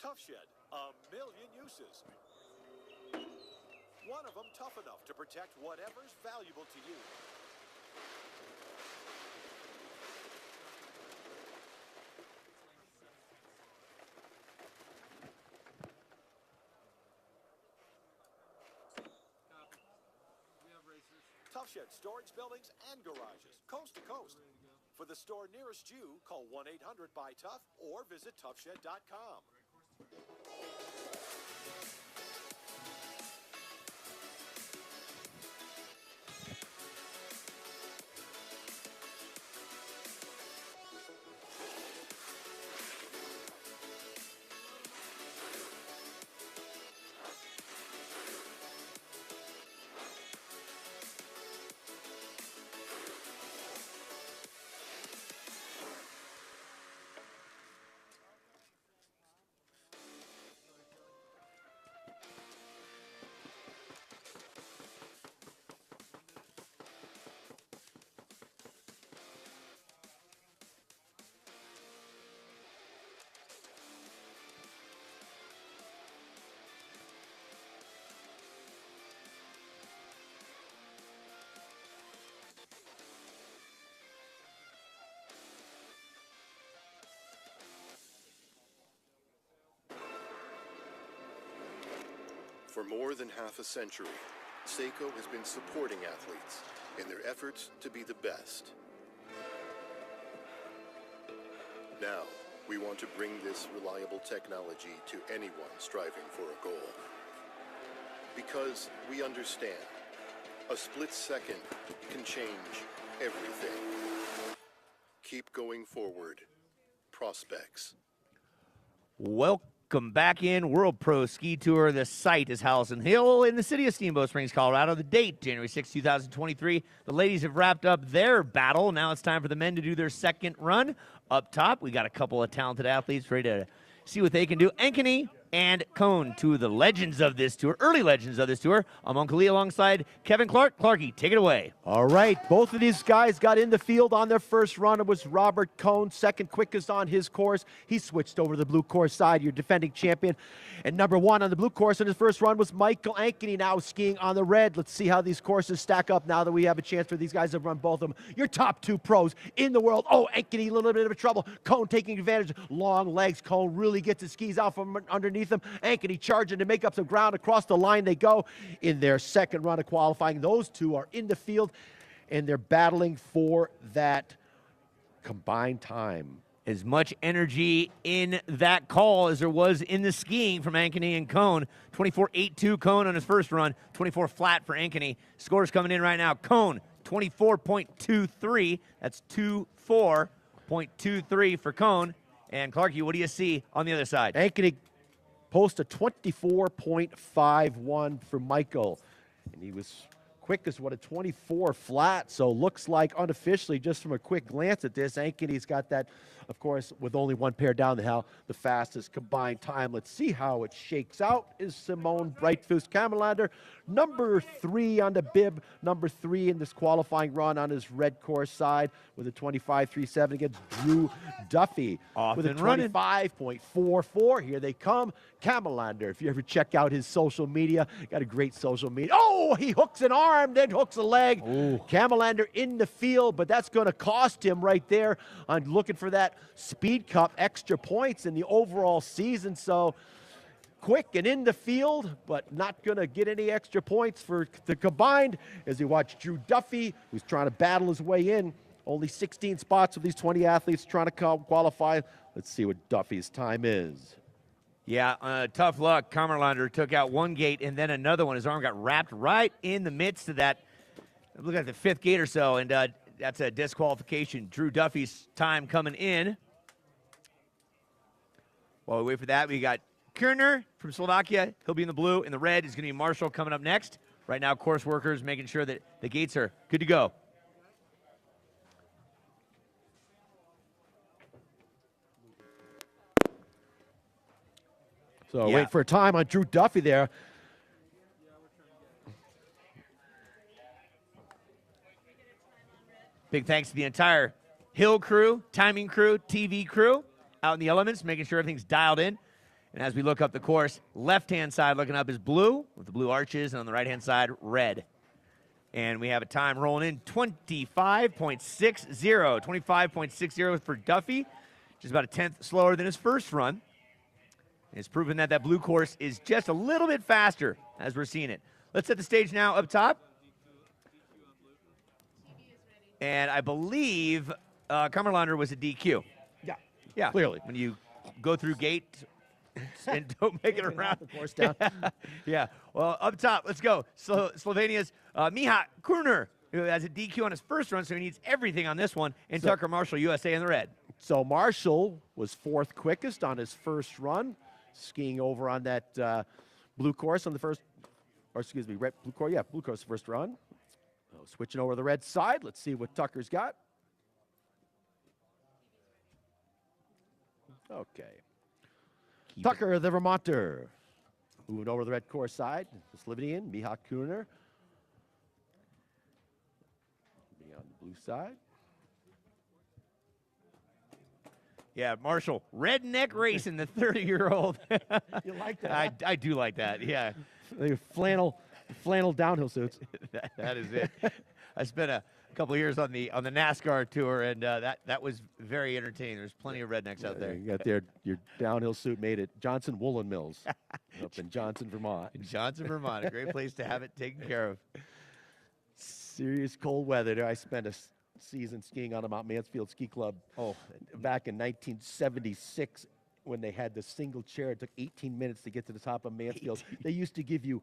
Tough Shed, a million uses. One of them tough enough to protect whatever's valuable to you. Tough Shed storage buildings and garages, coast to coast. For the store nearest you, call 1-800-BUY-TOUGH or visit toughshed.com. For more than half a century, Seiko has been supporting athletes in their efforts to be the best. Now, we want to bring this reliable technology to anyone striving for a goal. Because we understand, a split second can change everything. Keep going forward. Prospects. Welcome back in World Pro Ski Tour. The site is Howelson Hill in the city of Steamboat Springs, Colorado. The date, January 6, 2023. The ladies have wrapped up their battle. Now it's time for the men to do their second run. Up top, we got a couple of talented athletes ready to see what they can do. Ankeny and Cone, two of the legends of this tour, early legends of this tour. I'm Uncle Lee alongside Kevin Clark. Clarky, take it away. All right, both of these guys got in the field on their first run. It was Robert Cone, second quickest on his course. He switched over to the blue course side, your defending champion. And number one on the blue course in his first run was Michael Ankeny, now skiing on the red. Let's see how these courses stack up now that we have a chance for these guys to run both of them. Your top two pros in the world. Oh, Ankeny, a little bit of trouble. Cone taking advantage. Long legs. Cone really gets his skis out from underneath him. Ankeny charging to make up some ground. Across the line they go in their second run of qualifying. Those two are in the field, and they're battling for that combined time. As much energy in that call as there was in the skiing from Ankeny and Cone. 24.82 Cone on his first run, 24 flat for Ankeny. Scores coming in right now. Cone, 24.23. That's 24.23 for Cone. And Clarky, what do you see on the other side? Ankeny post a 24.51 for Michael, and he was quickest, what, a 24 flat. So looks like unofficially, just from a quick glance at this, Ankeny's got that, of course, with only one pair down the hill, the fastest combined time. Let's see how it shakes out. Is Simone Breitfuss-Kammerlander, number 3 on the bib, number 3 in this qualifying run on his red course side with a 25.37 against Drew Duffy with a 25.44. Here they come. Kammerlander, if you ever check out his social media, got a great social media. Oh, he hooks an arm, then hooks a leg. Ooh. Kammerlander in the field, but that's going to cost him right there on looking for that Speed Cup extra points in the overall season. So quick and in the field, but not going to get any extra points for the combined as you watch Drew Duffy, who's trying to battle his way in. Only 16 spots of these 20 athletes trying to qualify. Let's see what Duffy's time is. Yeah, tough luck. Kammerlander took out one gate and then another one. His arm got wrapped right in the midst of that. Look at the 5th gate or so, and that's a disqualification. Drew Duffy's time coming in. While we wait for that, we got Kerner from Slovakia. He'll be in the blue. In the red is going to be Marshall coming up next. Right now, course workers making sure that the gates are good to go. So wait for a time on Drew Duffy there. Big thanks to the entire Hill crew, timing crew, TV crew out in the elements, making sure everything's dialed in. And as we look up the course, left-hand side looking up is blue with the blue arches, and on the right-hand side, red. And we have a time rolling in 25.60. 25.60 for Duffy, just about a tenth slower than his first run. And it's proven that that blue course is just a little bit faster as we're seeing it. Let's set the stage now up top. And I believe Kammerlander was a DQ. Yeah, Yeah, clearly. When you go through gate and don't make it around. The course down. Yeah. Well, up top, let's go. Slovenia's Miha Kruner, who has a DQ on his first run, so he needs everything on this one. And Tucker Marshall, USA in the red. So Marshall was 4th quickest on his first run, skiing over on that blue course on the first, or excuse me, red, blue course, yeah, blue course first run. So switching over to the red side, let's see what Tucker's got. Okay. Tucker, the Vermonter, moving over to the red course side. The Slovenian, Miha Kruner. Being on the blue side. Yeah, Marshall, redneck racing, the 30-year-old. You like that? I do like that, yeah. They flannel downhill suits. That is it. I spent a couple of years on the NASCAR tour, and that was very entertaining. There's plenty of rednecks out there. You got your downhill suit made at Johnson Woolen Mills up in Johnson, Vermont. In Johnson, Vermont, a great place to have it taken care of. Serious cold weather there. I spent a season skiing on a Mount Mansfield Ski Club back in 1976 when they had the single chair. It took 18 minutes to get to the top of Mansfield. They used to give you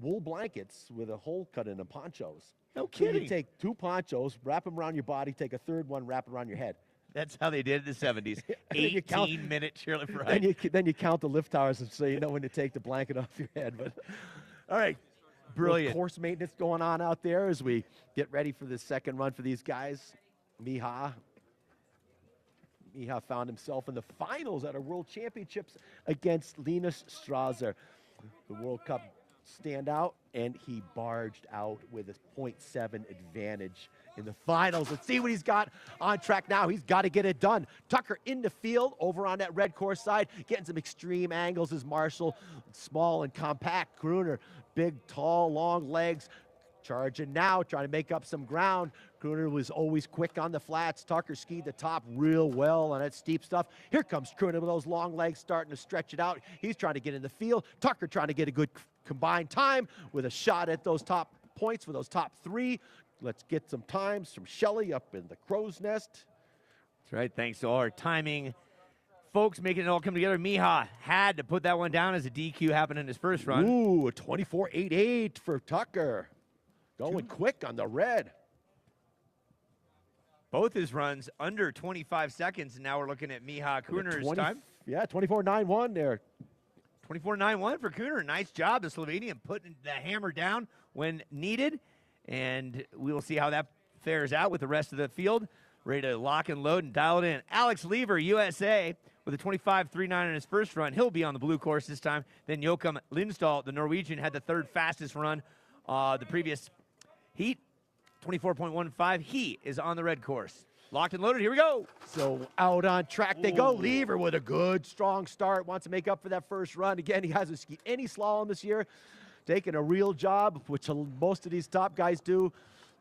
wool blankets with a hole cut in them, ponchos. No So kidding. you take 2 ponchos, wrap them around your body, take a third one, wrap it around your head. That's how they did it in the 70s. then you count- 18-minute chairlift ride. Then you count the lift towers and so you know when to take the blanket off your head. But all right, Brilliant. course maintenance going on out there as we get ready for the second run for these guys. Miha found himself in the finals at a World Championships against Linus Strasser, the World Cup standout, and he barged out with a 0.7 advantage in the finals. Let's see what he's got on track now. He's got to get it done. Tucker in the field over on that red course side, getting some extreme angles as Marshall. Small and compact. Kruner, big, tall, long legs. Charging now, trying to make up some ground. Kruner was always quick on the flats. Tucker skied the top real well on that steep stuff. Here comes Kruner with those long legs starting to stretch it out. He's trying to get in the field. Tucker trying to get a good combined time with a shot at those top points for those top 3. Let's get some times from Shelley up in the crow's nest. That's right. Thanks to all our timing folks making it all come together. Miha had to put that one down as a DQ happened in his first run. Ooh, a 24.88 for Tucker. Going quick on the red. Both his runs under 25 seconds, and now we're looking at Miha Kruner's time. Yeah, 24.91 there. 24.91 for Kruner. Nice job, the Slovenian, putting the hammer down when needed. And we will see how that fares out with the rest of the field. Ready to lock and load and dial it in. Alex Lever, USA, with a 25.39 in his first run. He'll be on the blue course this time. Then Joachim Lindstad, the Norwegian, had the 3rd fastest run the previous heat, 24.15. He is on the red course. Locked and loaded. Here we go. So out on track they go. Lever with a good, strong start. Wants to make up for that first run. Again, he hasn't skied any slalom this year. Taking a real job, which most of these top guys do.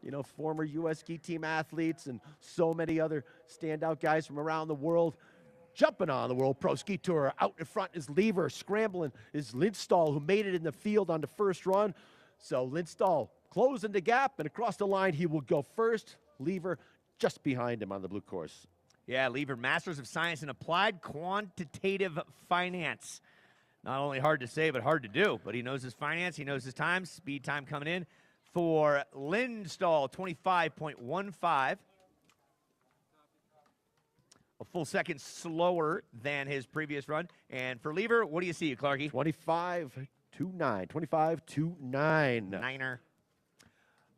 You know, former U.S. ski team athletes and so many other standout guys from around the world. Jumping on the World Pro Ski Tour. Out in front is Lever. Scrambling is Lindstad, who made it in the field on the first run. So Lindstad closing the gap, and across the line he will go first. Lever just behind him on the blue course. Yeah, Lever, Masters of Science in Applied Quantitative Finance. Not only hard to say, but hard to do. But he knows his finance, he knows his time. Speed time coming in for Lindstad, 25.15. A full second slower than his previous run. And for Lever, what do you see, Clarkie? 25.29. 25.29. Niner.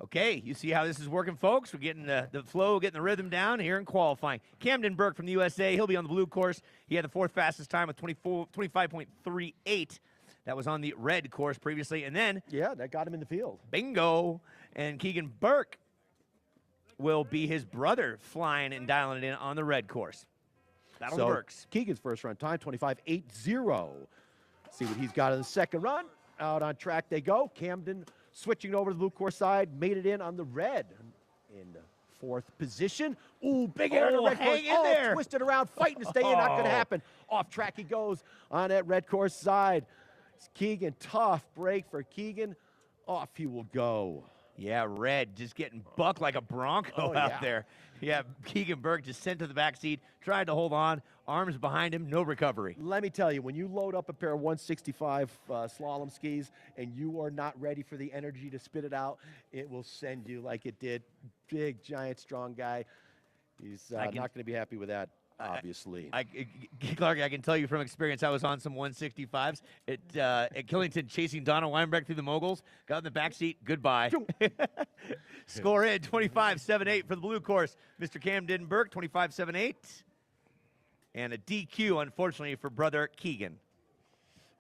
Okay, you see how this is working, folks? We're getting the flow, getting the rhythm down here in qualifying. Camden Burke from the USA, he'll be on the blue course. He had the 4th fastest time with 25.38. That was on the red course previously. And then, Yeah, that got him in the field. bingo, and Keegan Burke will be his brother flying and dialing it in on the red course. Battle of the Berks. Keegan's first run time, 25.80. See what he's got in the second run. Out on track they go. Camden switching over to the blue course side, made it in on the red. In fourth position. Ooh, big air to red course. Hang in there. Twisted around, fighting to stay in. Not going to happen. Off track he goes on that red course side. It's Keegan, tough break for Keegan. Off he will go. Yeah, red just getting bucked like a bronco out there. Yeah, Keegan Burke just sent to the back seat, tried to hold on, arms behind him, no recovery. Let me tell you, when you load up a pair of 165 slalom skis and you are not ready for the energy to spit it out, it will send you like it did. Big, giant, strong guy. He's not going to be happy with that, obviously. Clark, I can tell you from experience, I was on some 165s at Killington chasing Donna Weinbrecht through the moguls. Got in the back seat. Goodbye. Score in 25-7-8 for the blue course. Mr. Camden Burke, 25-7-8. And a DQ, unfortunately, for brother Keegan.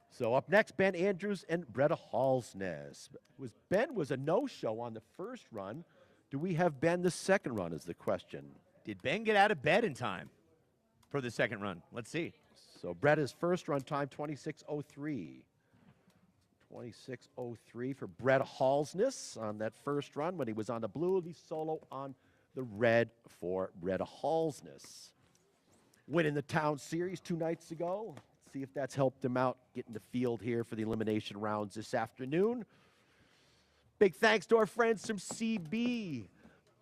So up next, Ben Andrews and Bretta Halsness. Ben was a no-show on the first run. Do we have Ben the second run is the question. Did Ben get out of bed in time for the second run? Let's see. So Bretta's first run time, 26.03. 26.03 for Bretta Halsness on that first run. When he was on the blue, he'll be solo on the red for Bretta Halsness. Winning the town series 2 nights ago. See if that's helped him out getting the field here for the elimination rounds this afternoon. Big thanks to our friends from CB.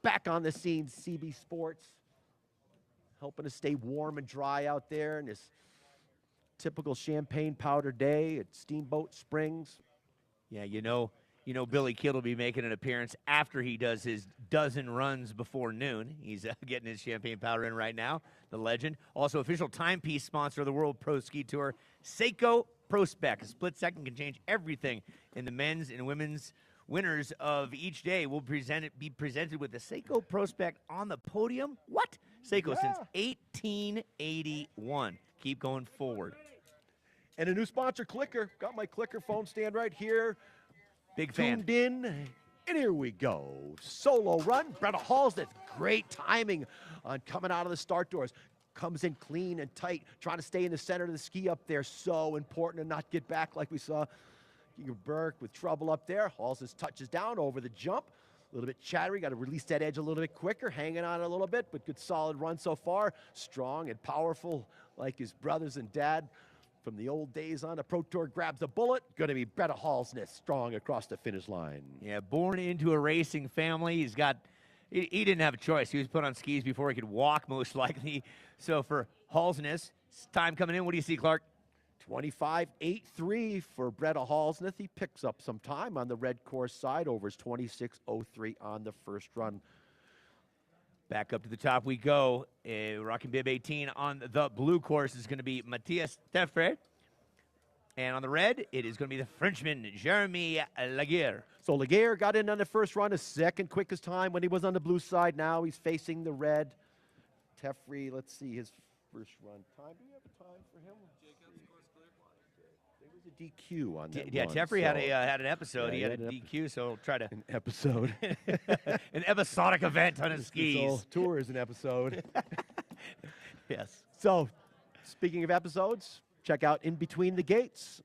Back on the scene, CB Sports. Helping us stay warm and dry out there in this typical champagne powder day at Steamboat Springs. Yeah, you know Billy Kidd will be making an appearance after he does his dozen runs before noon. He's getting his champagne powder in right now, the legend. Also, official timepiece sponsor of the World Pro Ski Tour, Seiko Prospect. A split second can change everything in the men's and women's. Winners of each day will be presented with the Seiko Prospect on the podium. What? Seiko since 1881. Keep going forward. And a new sponsor, Clicker. Got my Clicker phone stand right here. Big fan. Tuned in, and here we go. Solo run, Bretta Halsness. Great timing on coming out of the start doors. Comes in clean and tight, trying to stay in the center of the ski up there. So important to not get back like we saw Keegan Burke with trouble up there. Halsness touches down over the jump. A little bit chattery, got to release that edge a little bit quicker, hanging on a little bit, but good solid run so far. Strong and powerful like his brothers and dad from the old days on the Pro Tour. Grabs a bullet. Going to be Bretta Halsness, strong across the finish line. Yeah, born into a racing family. He didn't have a choice. He was put on skis before he could walk, most likely. So for Halsness, time coming in. What do you see, Clark? 25.83 for Bretta Halsness. He picks up some time on the red course side over his 26.03 on the first run. Back up to the top we go. Rocking bib 18 on the blue course is going to be Matthias Teffre. And on the red, it is going to be the Frenchman, Jeremy Laguerre. So Laguerre got in on the first run, his second quickest time when he was on the blue side. Now he's facing the red. Teffre, let's see his first run time. Do we have a time for him? There was a DQ on that Yeah, one, Teffre so had an episode. He had a DQ, so we'll try to... An episode. an episodic event on his skis. This whole tour is an episode. Yes. So, speaking of episodes, check out In Between the Gates.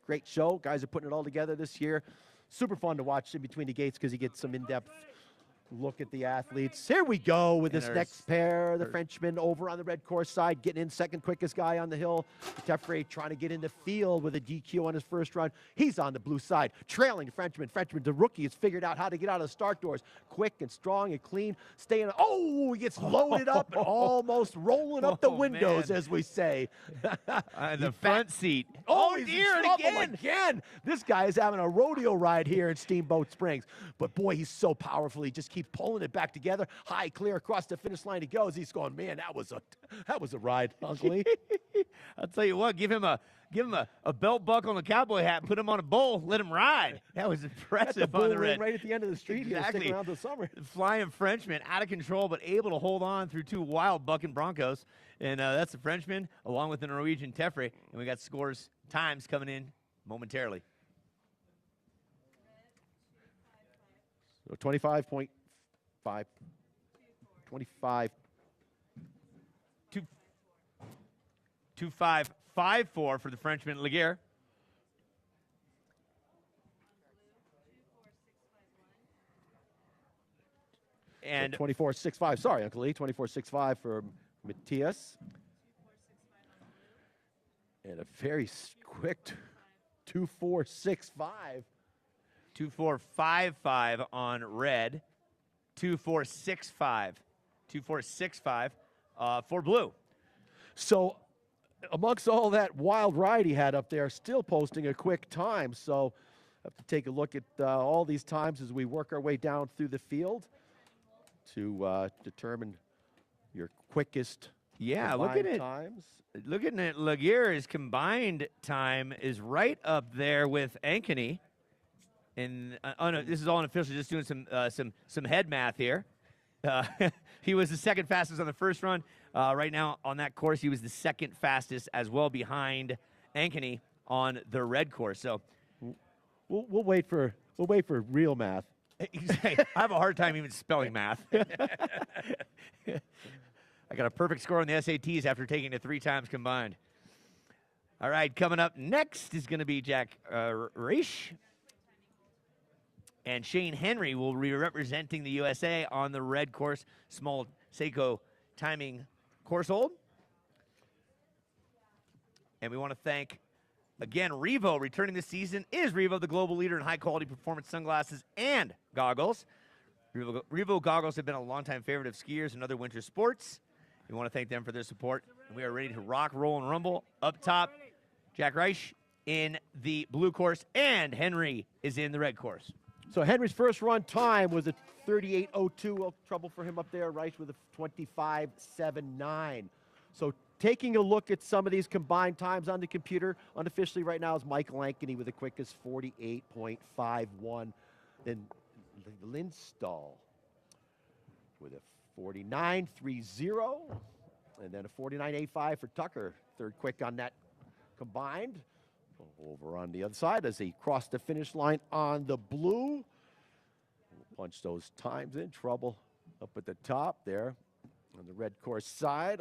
Great show. Guys are putting it all together this year. Super fun to watch In Between the Gates because you get some in-depth look at the athletes. Here we go with this next pair. The Frenchman over on the red course side, getting in second quickest guy on the hill. Teffre trying to get in the field with a DQ on his first run. He's on the blue side, trailing the Frenchman. Frenchman, the rookie, has figured out how to get out of the start doors. Quick and strong and clean. Staying. Oh, he gets loaded up and almost rolling up the windows, as we say. The front seat. Oh, he's dear, in trouble and again. This guy is having a rodeo ride here in Steamboat Springs. But boy, he's so powerful. He just keeps pulling it back together. High clear across the finish line he goes. He's going, man, that was a ride, Uncle Lee. I'll tell you what, give him a belt buckle and a cowboy hat, put him on a bull, let him ride. That was impressive. At the bull on the ring red. right at the end of the street. Exactly. He'll stick around till summer. Flying Frenchman, out of control, but able to hold on through two wild bucking Broncos. And that's the Frenchman, along with the Norwegian Teffre. And we got scores, times coming in momentarily. So 25.5. 25. 2.554 for the Frenchman Laguerre. And 24.65. Sorry, Uncle Lee. 24.65 for Matthias. And a very quick 2.465. 2.455 on red. 2.465. 2.465 for blue. So amongst all that wild ride he had up there, still posting a quick time. So have to take a look at all these times as we work our way down through the field to determine your quickest Look at it. times. Looking at Laguerre's combined time is right up there with Ankeny. And this is all unofficial, just doing some head math here. He was the second fastest on the first run. Right now on that course, he was the second fastest as well behind Ankeny on the red course. So we'll wait for real math. I have a hard time even spelling math. I got a perfect score on the SATs after taking it 3 times combined. All right, coming up next is going to be Jack Reisch. And Shane Henry will be representing the USA on the red course. Small Seiko timing course hold. And we want to thank, again, Revo. Returning this season is Revo, the global leader in high-quality performance sunglasses and goggles. Revo goggles have been a longtime favorite of skiers and other winter sports. We want to thank them for their support. And we are ready to rock, roll, and rumble. Up top, Jack Reisch in the blue course, and Henry is in the red course. So Henry's first run time was a 38.02. Well, trouble for him up there. Reisch with a 25.79. So taking a look at some of these combined times on the computer, unofficially right now is Michael Ankeny with the quickest 48.51. Then Lindstall with a 49.30. And then a 49.85 for Tucker. Third quick on that combined. Over on the other side as he crossed the finish line on the blue. We'll punch those times in. Trouble up at the top there on the red course side.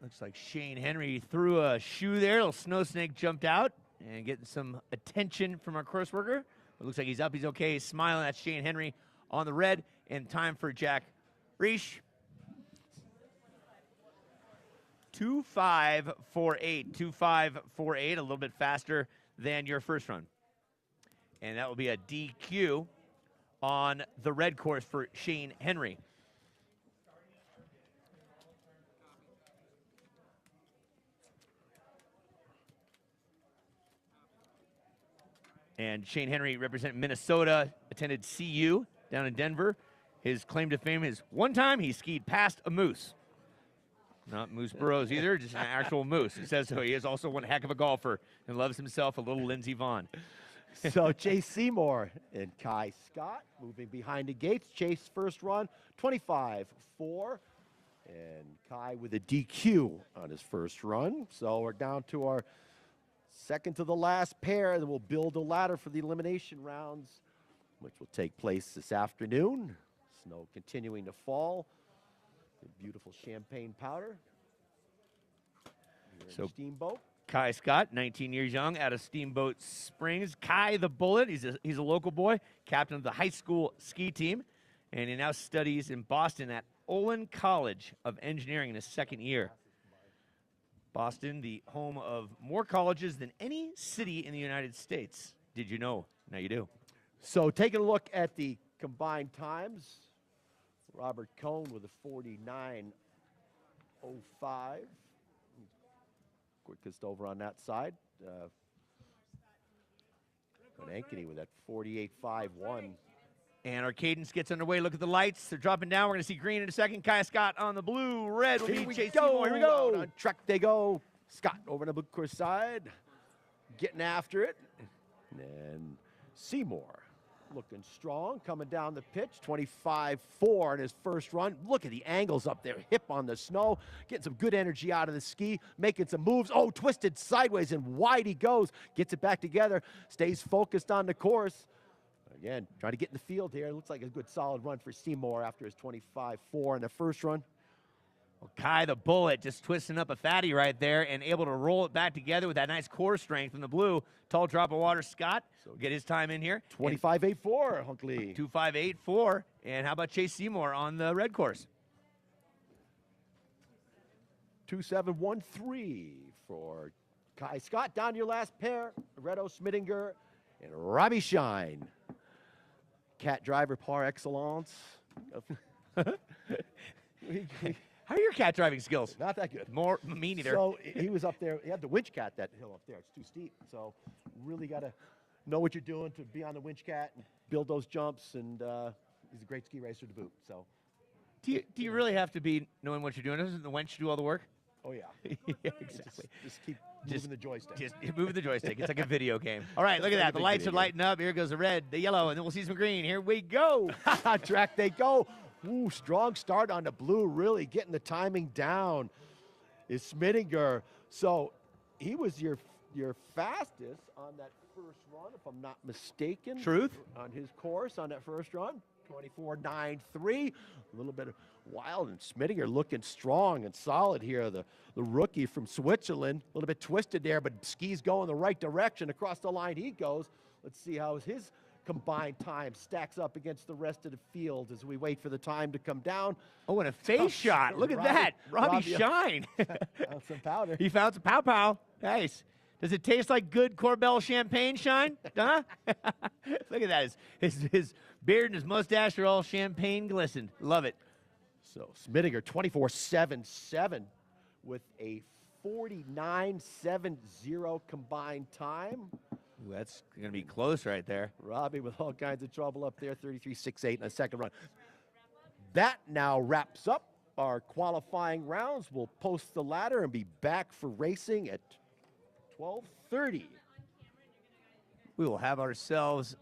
Looks like Shane Henry threw a shoe there. A little snow snake jumped out and getting some attention from our course worker. It looks like he's up. He's okay. He's smiling. That's Shane Henry on the red. And time for Jack Reisch. 2.548. 2.548, a little bit faster than your first run. And that will be a DQ on the red course for Shane Henry. And Shane Henry representing Minnesota, attended CU down in Denver. His claim to fame is one time he skied past a moose. Not Moose Burrows either, just an actual moose. He says so. He is also one heck of a golfer and loves himself a little Lindsey Vonn. So Chase Seymour and Kai Scott moving behind the gates. Chase first run, 25.4. And Kai with a DQ on his first run. So we're down to our second to the last pair. Then we'll build a ladder for the elimination rounds, which will take place this afternoon. Snow continuing to fall. Beautiful champagne powder. So Steamboat. Kai Scott, 19 years young, out of Steamboat Springs. Kai the Bullet, he's a local boy, captain of the high school ski team, and he now studies in Boston at Olin College of Engineering in his second year. Boston, the home of more colleges than any city in the United States. Did you know? Now you do. So taking a look at the combined times. Robert Cohn with a 49.05. Quickest over on that side. And Ankeny with that 48.51. And our cadence gets underway. Look at the lights. They're dropping down. We're going to see green in a second. Kai Scott on the blue. Red will be Chase Seymour. Here we go. Out on track they go. Scott over on the blue course side. Getting after it. And Seymour looking strong, coming down the pitch, 25.4 in his first run. Look at the angles up there, hip on the snow, getting some good energy out of the ski, making some moves. Oh, twisted sideways and wide he goes, gets it back together, stays focused on the course. Again, trying to get in the field here. Looks like a good solid run for Seymour after his 25.4 in the first run. Well, Kai the Bullet just twisting up a fatty right there and able to roll it back together with that nice core strength from the blue. Tall drop of water. Scott will get his time in here. 25.84, Hunkley. 25.84. And how about Chase Seymour on the red course? 27.13 for Kai Scott. Down your last pair, Reto Schmidinger and Robbie Shine. Cat driver par excellence. How are your cat driving skills? Not that good. Me neither. So he was up there. He had to winch cat that hill up there. It's too steep. So really got to know what you're doing to be on the winch cat and build those jumps. And he's a great ski racer to boot. So do you really have to be knowing what you're doing? Doesn't the winch do all the work? oh yeah, Yeah, exactly. Just keep moving the joystick. Just moving the joystick. It's like a video game. All right, look at that. The big lights are video lighting up. Here goes the red, the yellow, and then we'll see some green. Here we go. Track they go. Ooh, strong start on the blue, really getting the timing down is Schmidinger. So he was your fastest on that first run, if I'm not mistaken. Truth. On his course on that first run, 24.93. A little bit of wild, and Schmidinger looking strong and solid here. The rookie from Switzerland, a little bit twisted there, but skis going the right direction. Across the line he goes. Let's see how his combined time stacks up against the rest of the field as we wait for the time to come down. Oh, and a face shot. Look at that. Robbie Shine. Some powder. He found some pow-pow. Nice. Does it taste like good Corbel champagne, Shine? Huh? Look at that. His beard and his mustache are all champagne glistened. Love it. So Schmidinger 24.77 with a 49.70 combined time. Ooh, that's going to be close right there. Robbie with all kinds of trouble up there, 33.68 in a second run. That now wraps up our qualifying rounds. We'll post the ladder and be back for racing at 12:30. We will have ourselves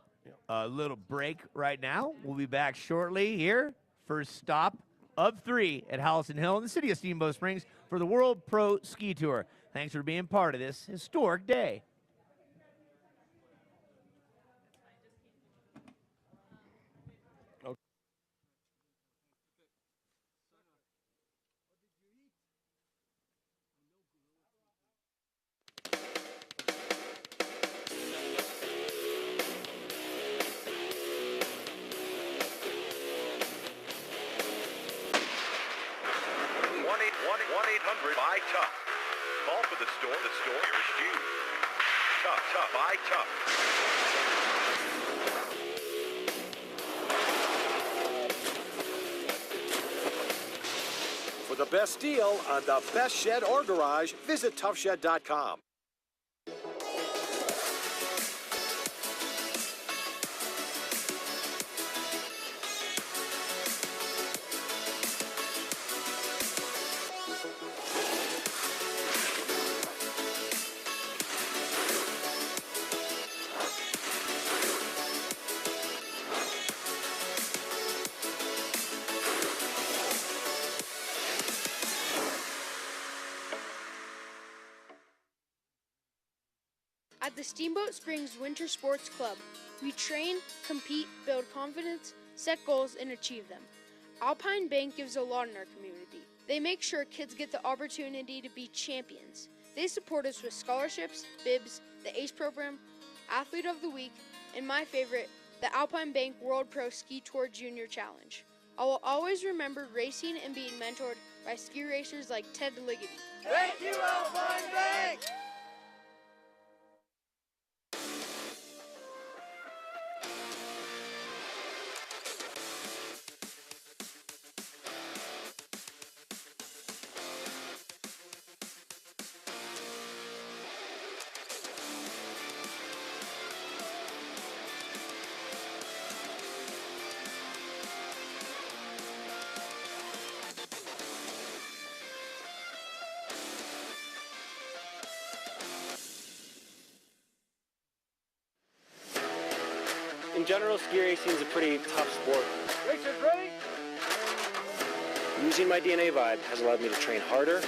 a little break right now. We'll be back shortly here. First stop of 3 at Howelson Hill in the city of Steamboat Springs for the World Pro Ski Tour. Thanks for being part of this historic day. Buy Tough. Call for the store nearest you. Tough, buy Tough. For the best deal on the best shed or garage, visit toughshed.com. At the Steamboat Springs Winter Sports Club, we train, compete, build confidence, set goals, and achieve them. Alpine Bank gives a lot in our community. They make sure kids get the opportunity to be champions. They support us with scholarships, bibs, the ACE program, Athlete of the Week, and my favorite, the Alpine Bank World Pro Ski Tour Junior Challenge. I will always remember racing and being mentored by ski racers like Ted Ligety. Thank you, Alpine Bank! In general, ski racing is a pretty tough sport. Racers ready? Using my DNA vibe has allowed me to train harder,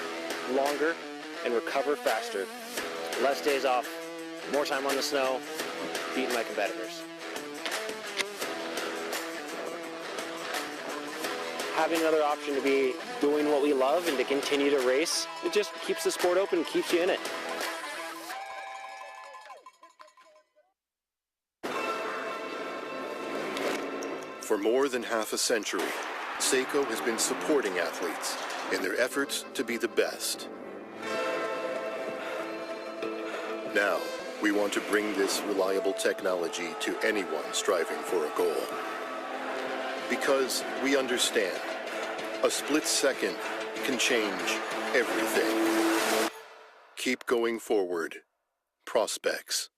longer, and recover faster. Less days off, more time on the snow, beating my competitors. having another option to be doing what we love and to continue to race, it just keeps the sport open and keeps you in it. For more than half a century, Seiko has been supporting athletes in their efforts to be the best. Now, we want to bring this reliable technology to anyone striving for a goal. Because we understand, a split second can change everything. Keep going forward. Prospects.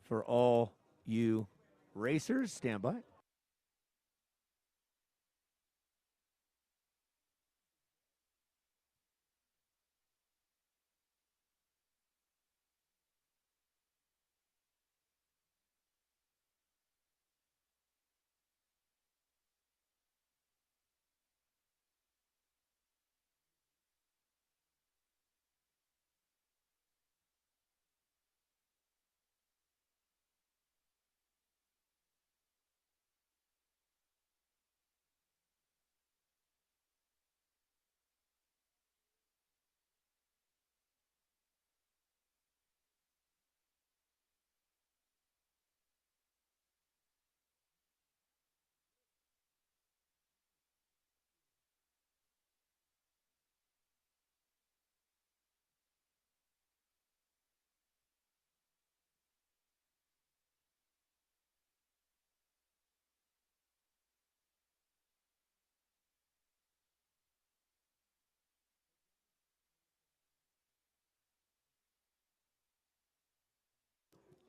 for all you racers. Stand by.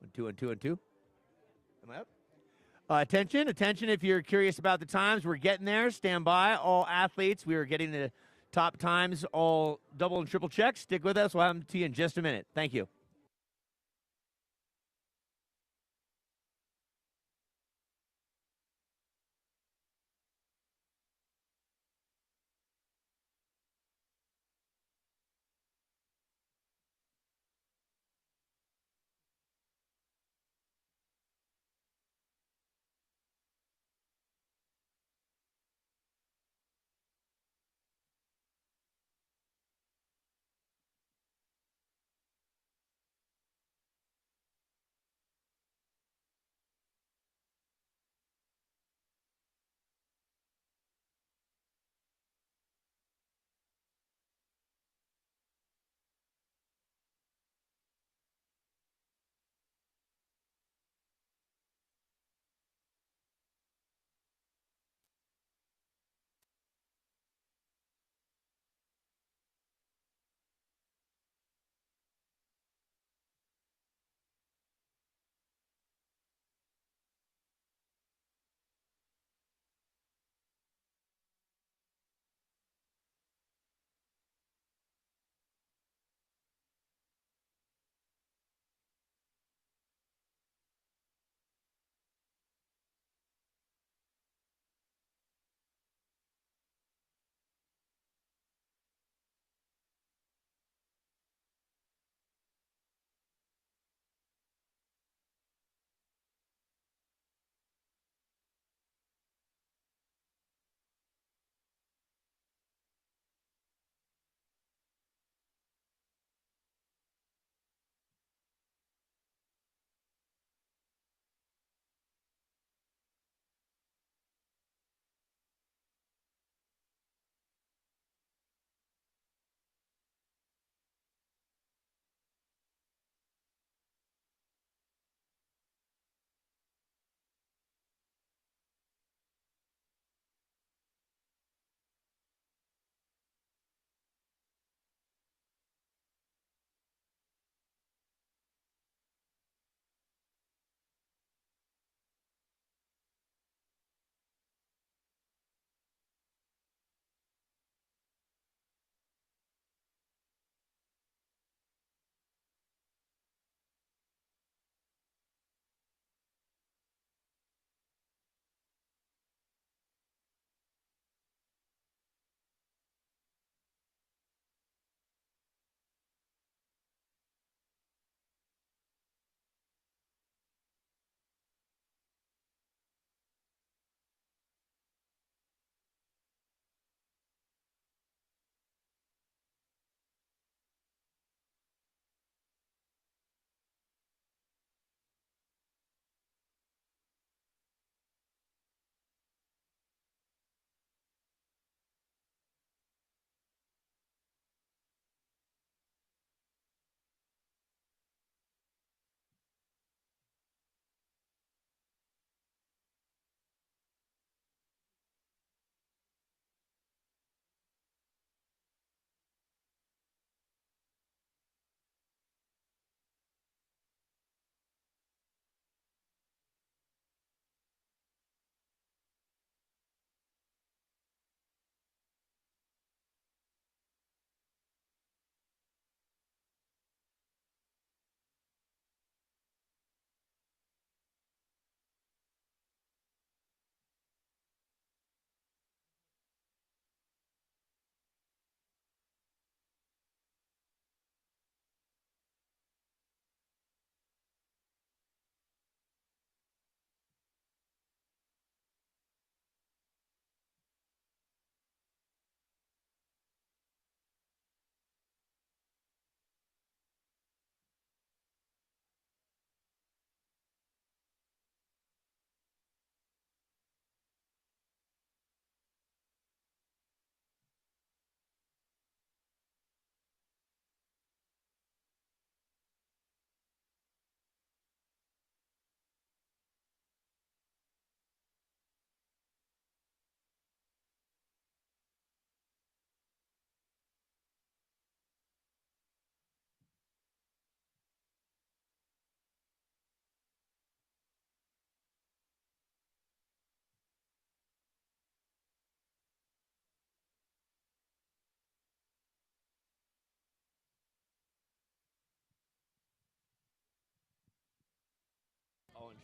One, two, and two, and two. Am I up? Attention, attention. If you're curious about the times, we're getting there. Stand by. All athletes, we are getting the top times, all double and triple checks. Stick with us. We'll have them to you in just a minute. Thank you.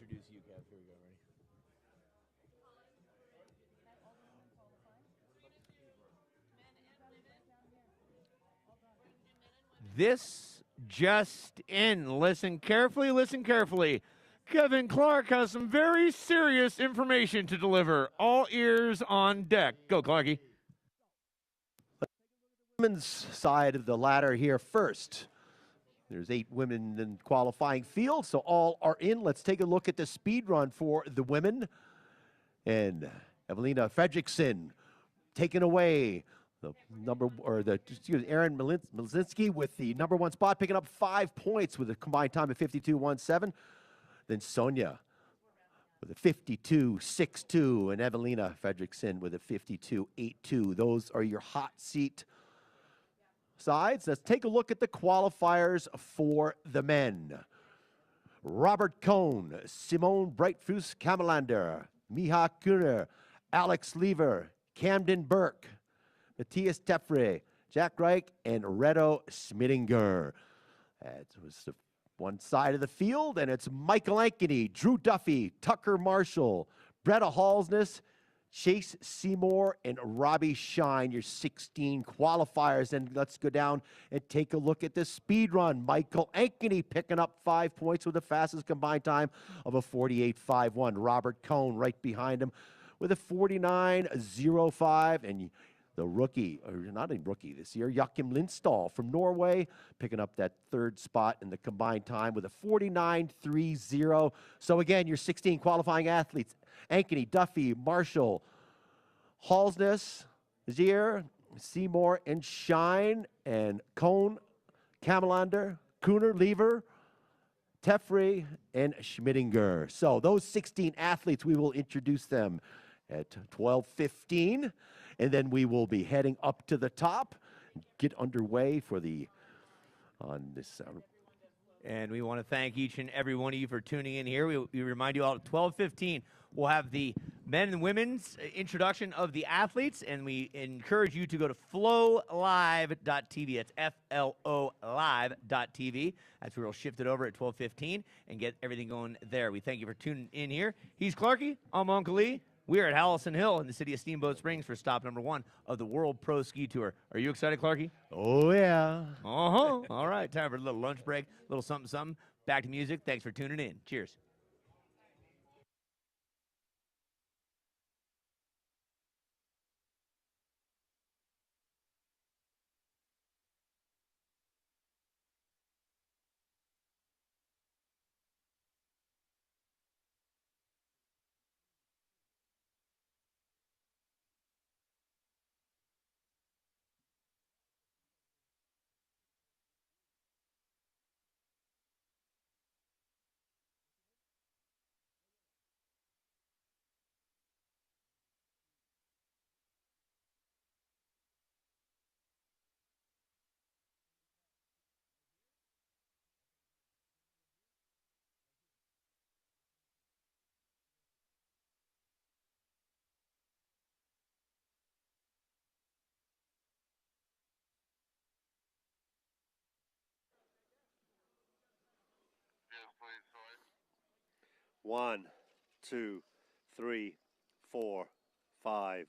introduce you, Kev. Here we go. Ready? This just in. Listen carefully, listen carefully. Kevin Clark has some very serious information to deliver. All ears on deck. Go, Clarky. Women's side of the ladder here first. There's 8 women in qualifying field, so all are in. Let's take a look at the speed run for the women. And Evelina Fredrickson taking away Aaron Malinsky with the #1 spot, picking up 5 points with a combined time of 52.17. Then Sonia with a 52.62, and Evelina Fredrickson with a 52.82. Those are your hot seat sides. Let's take a look at the qualifiers for the men. Robert Cohn, Simone Breitfuss Kamelander, Miha Kuhner, Alex Lever, Camden Burke, Matthias Tefre, Jack Reich, and Reto Schmidinger. That was the one side of the field, and it's Michael Ankeny, Drew Duffy, Tucker Marshall, Bretta Halsness, Chase Seymour, and Robbie Shine, your 16 qualifiers. And let's go down and take a look at the speed run. Michael Ankeny picking up 5 points with the fastest combined time of a 48.51. Robert Cohn right behind him with a 49.05. And the rookie, or not a rookie this year, Joachim Lindstall from Norway, picking up that 3rd spot in the combined time with a 49.30. So again, your 16 qualifying athletes: Ankeny, Duffy, Marshall, Halsness, Zier, Seymour, and Shine, and Cohn, Kamelander, Kuhner, Lever, Tefre, and Schmidinger. So those 16 athletes, we will introduce them at 12:15. And then we will be heading up to the top, get underway for on this. And we want to thank each and every one of you for tuning in here. We remind you all at 12:15, we'll have the men and women's introduction of the athletes, and we encourage you to go to flowlive.tv. It's FLO live.tv. That's where we'll shift it over at 12:15 and get everything going there. We thank you for tuning in here. He's Clarky. I'm Uncle Lee. We are at Hallison Hill in the city of Steamboat Springs for stop #1 of the World Pro Ski Tour. Are you excited, Clarky? Oh, yeah. Uh-huh. All right, time for a little lunch break, a little something, something. Back to music. Thanks for tuning in. Cheers. One, two, three, four, 5,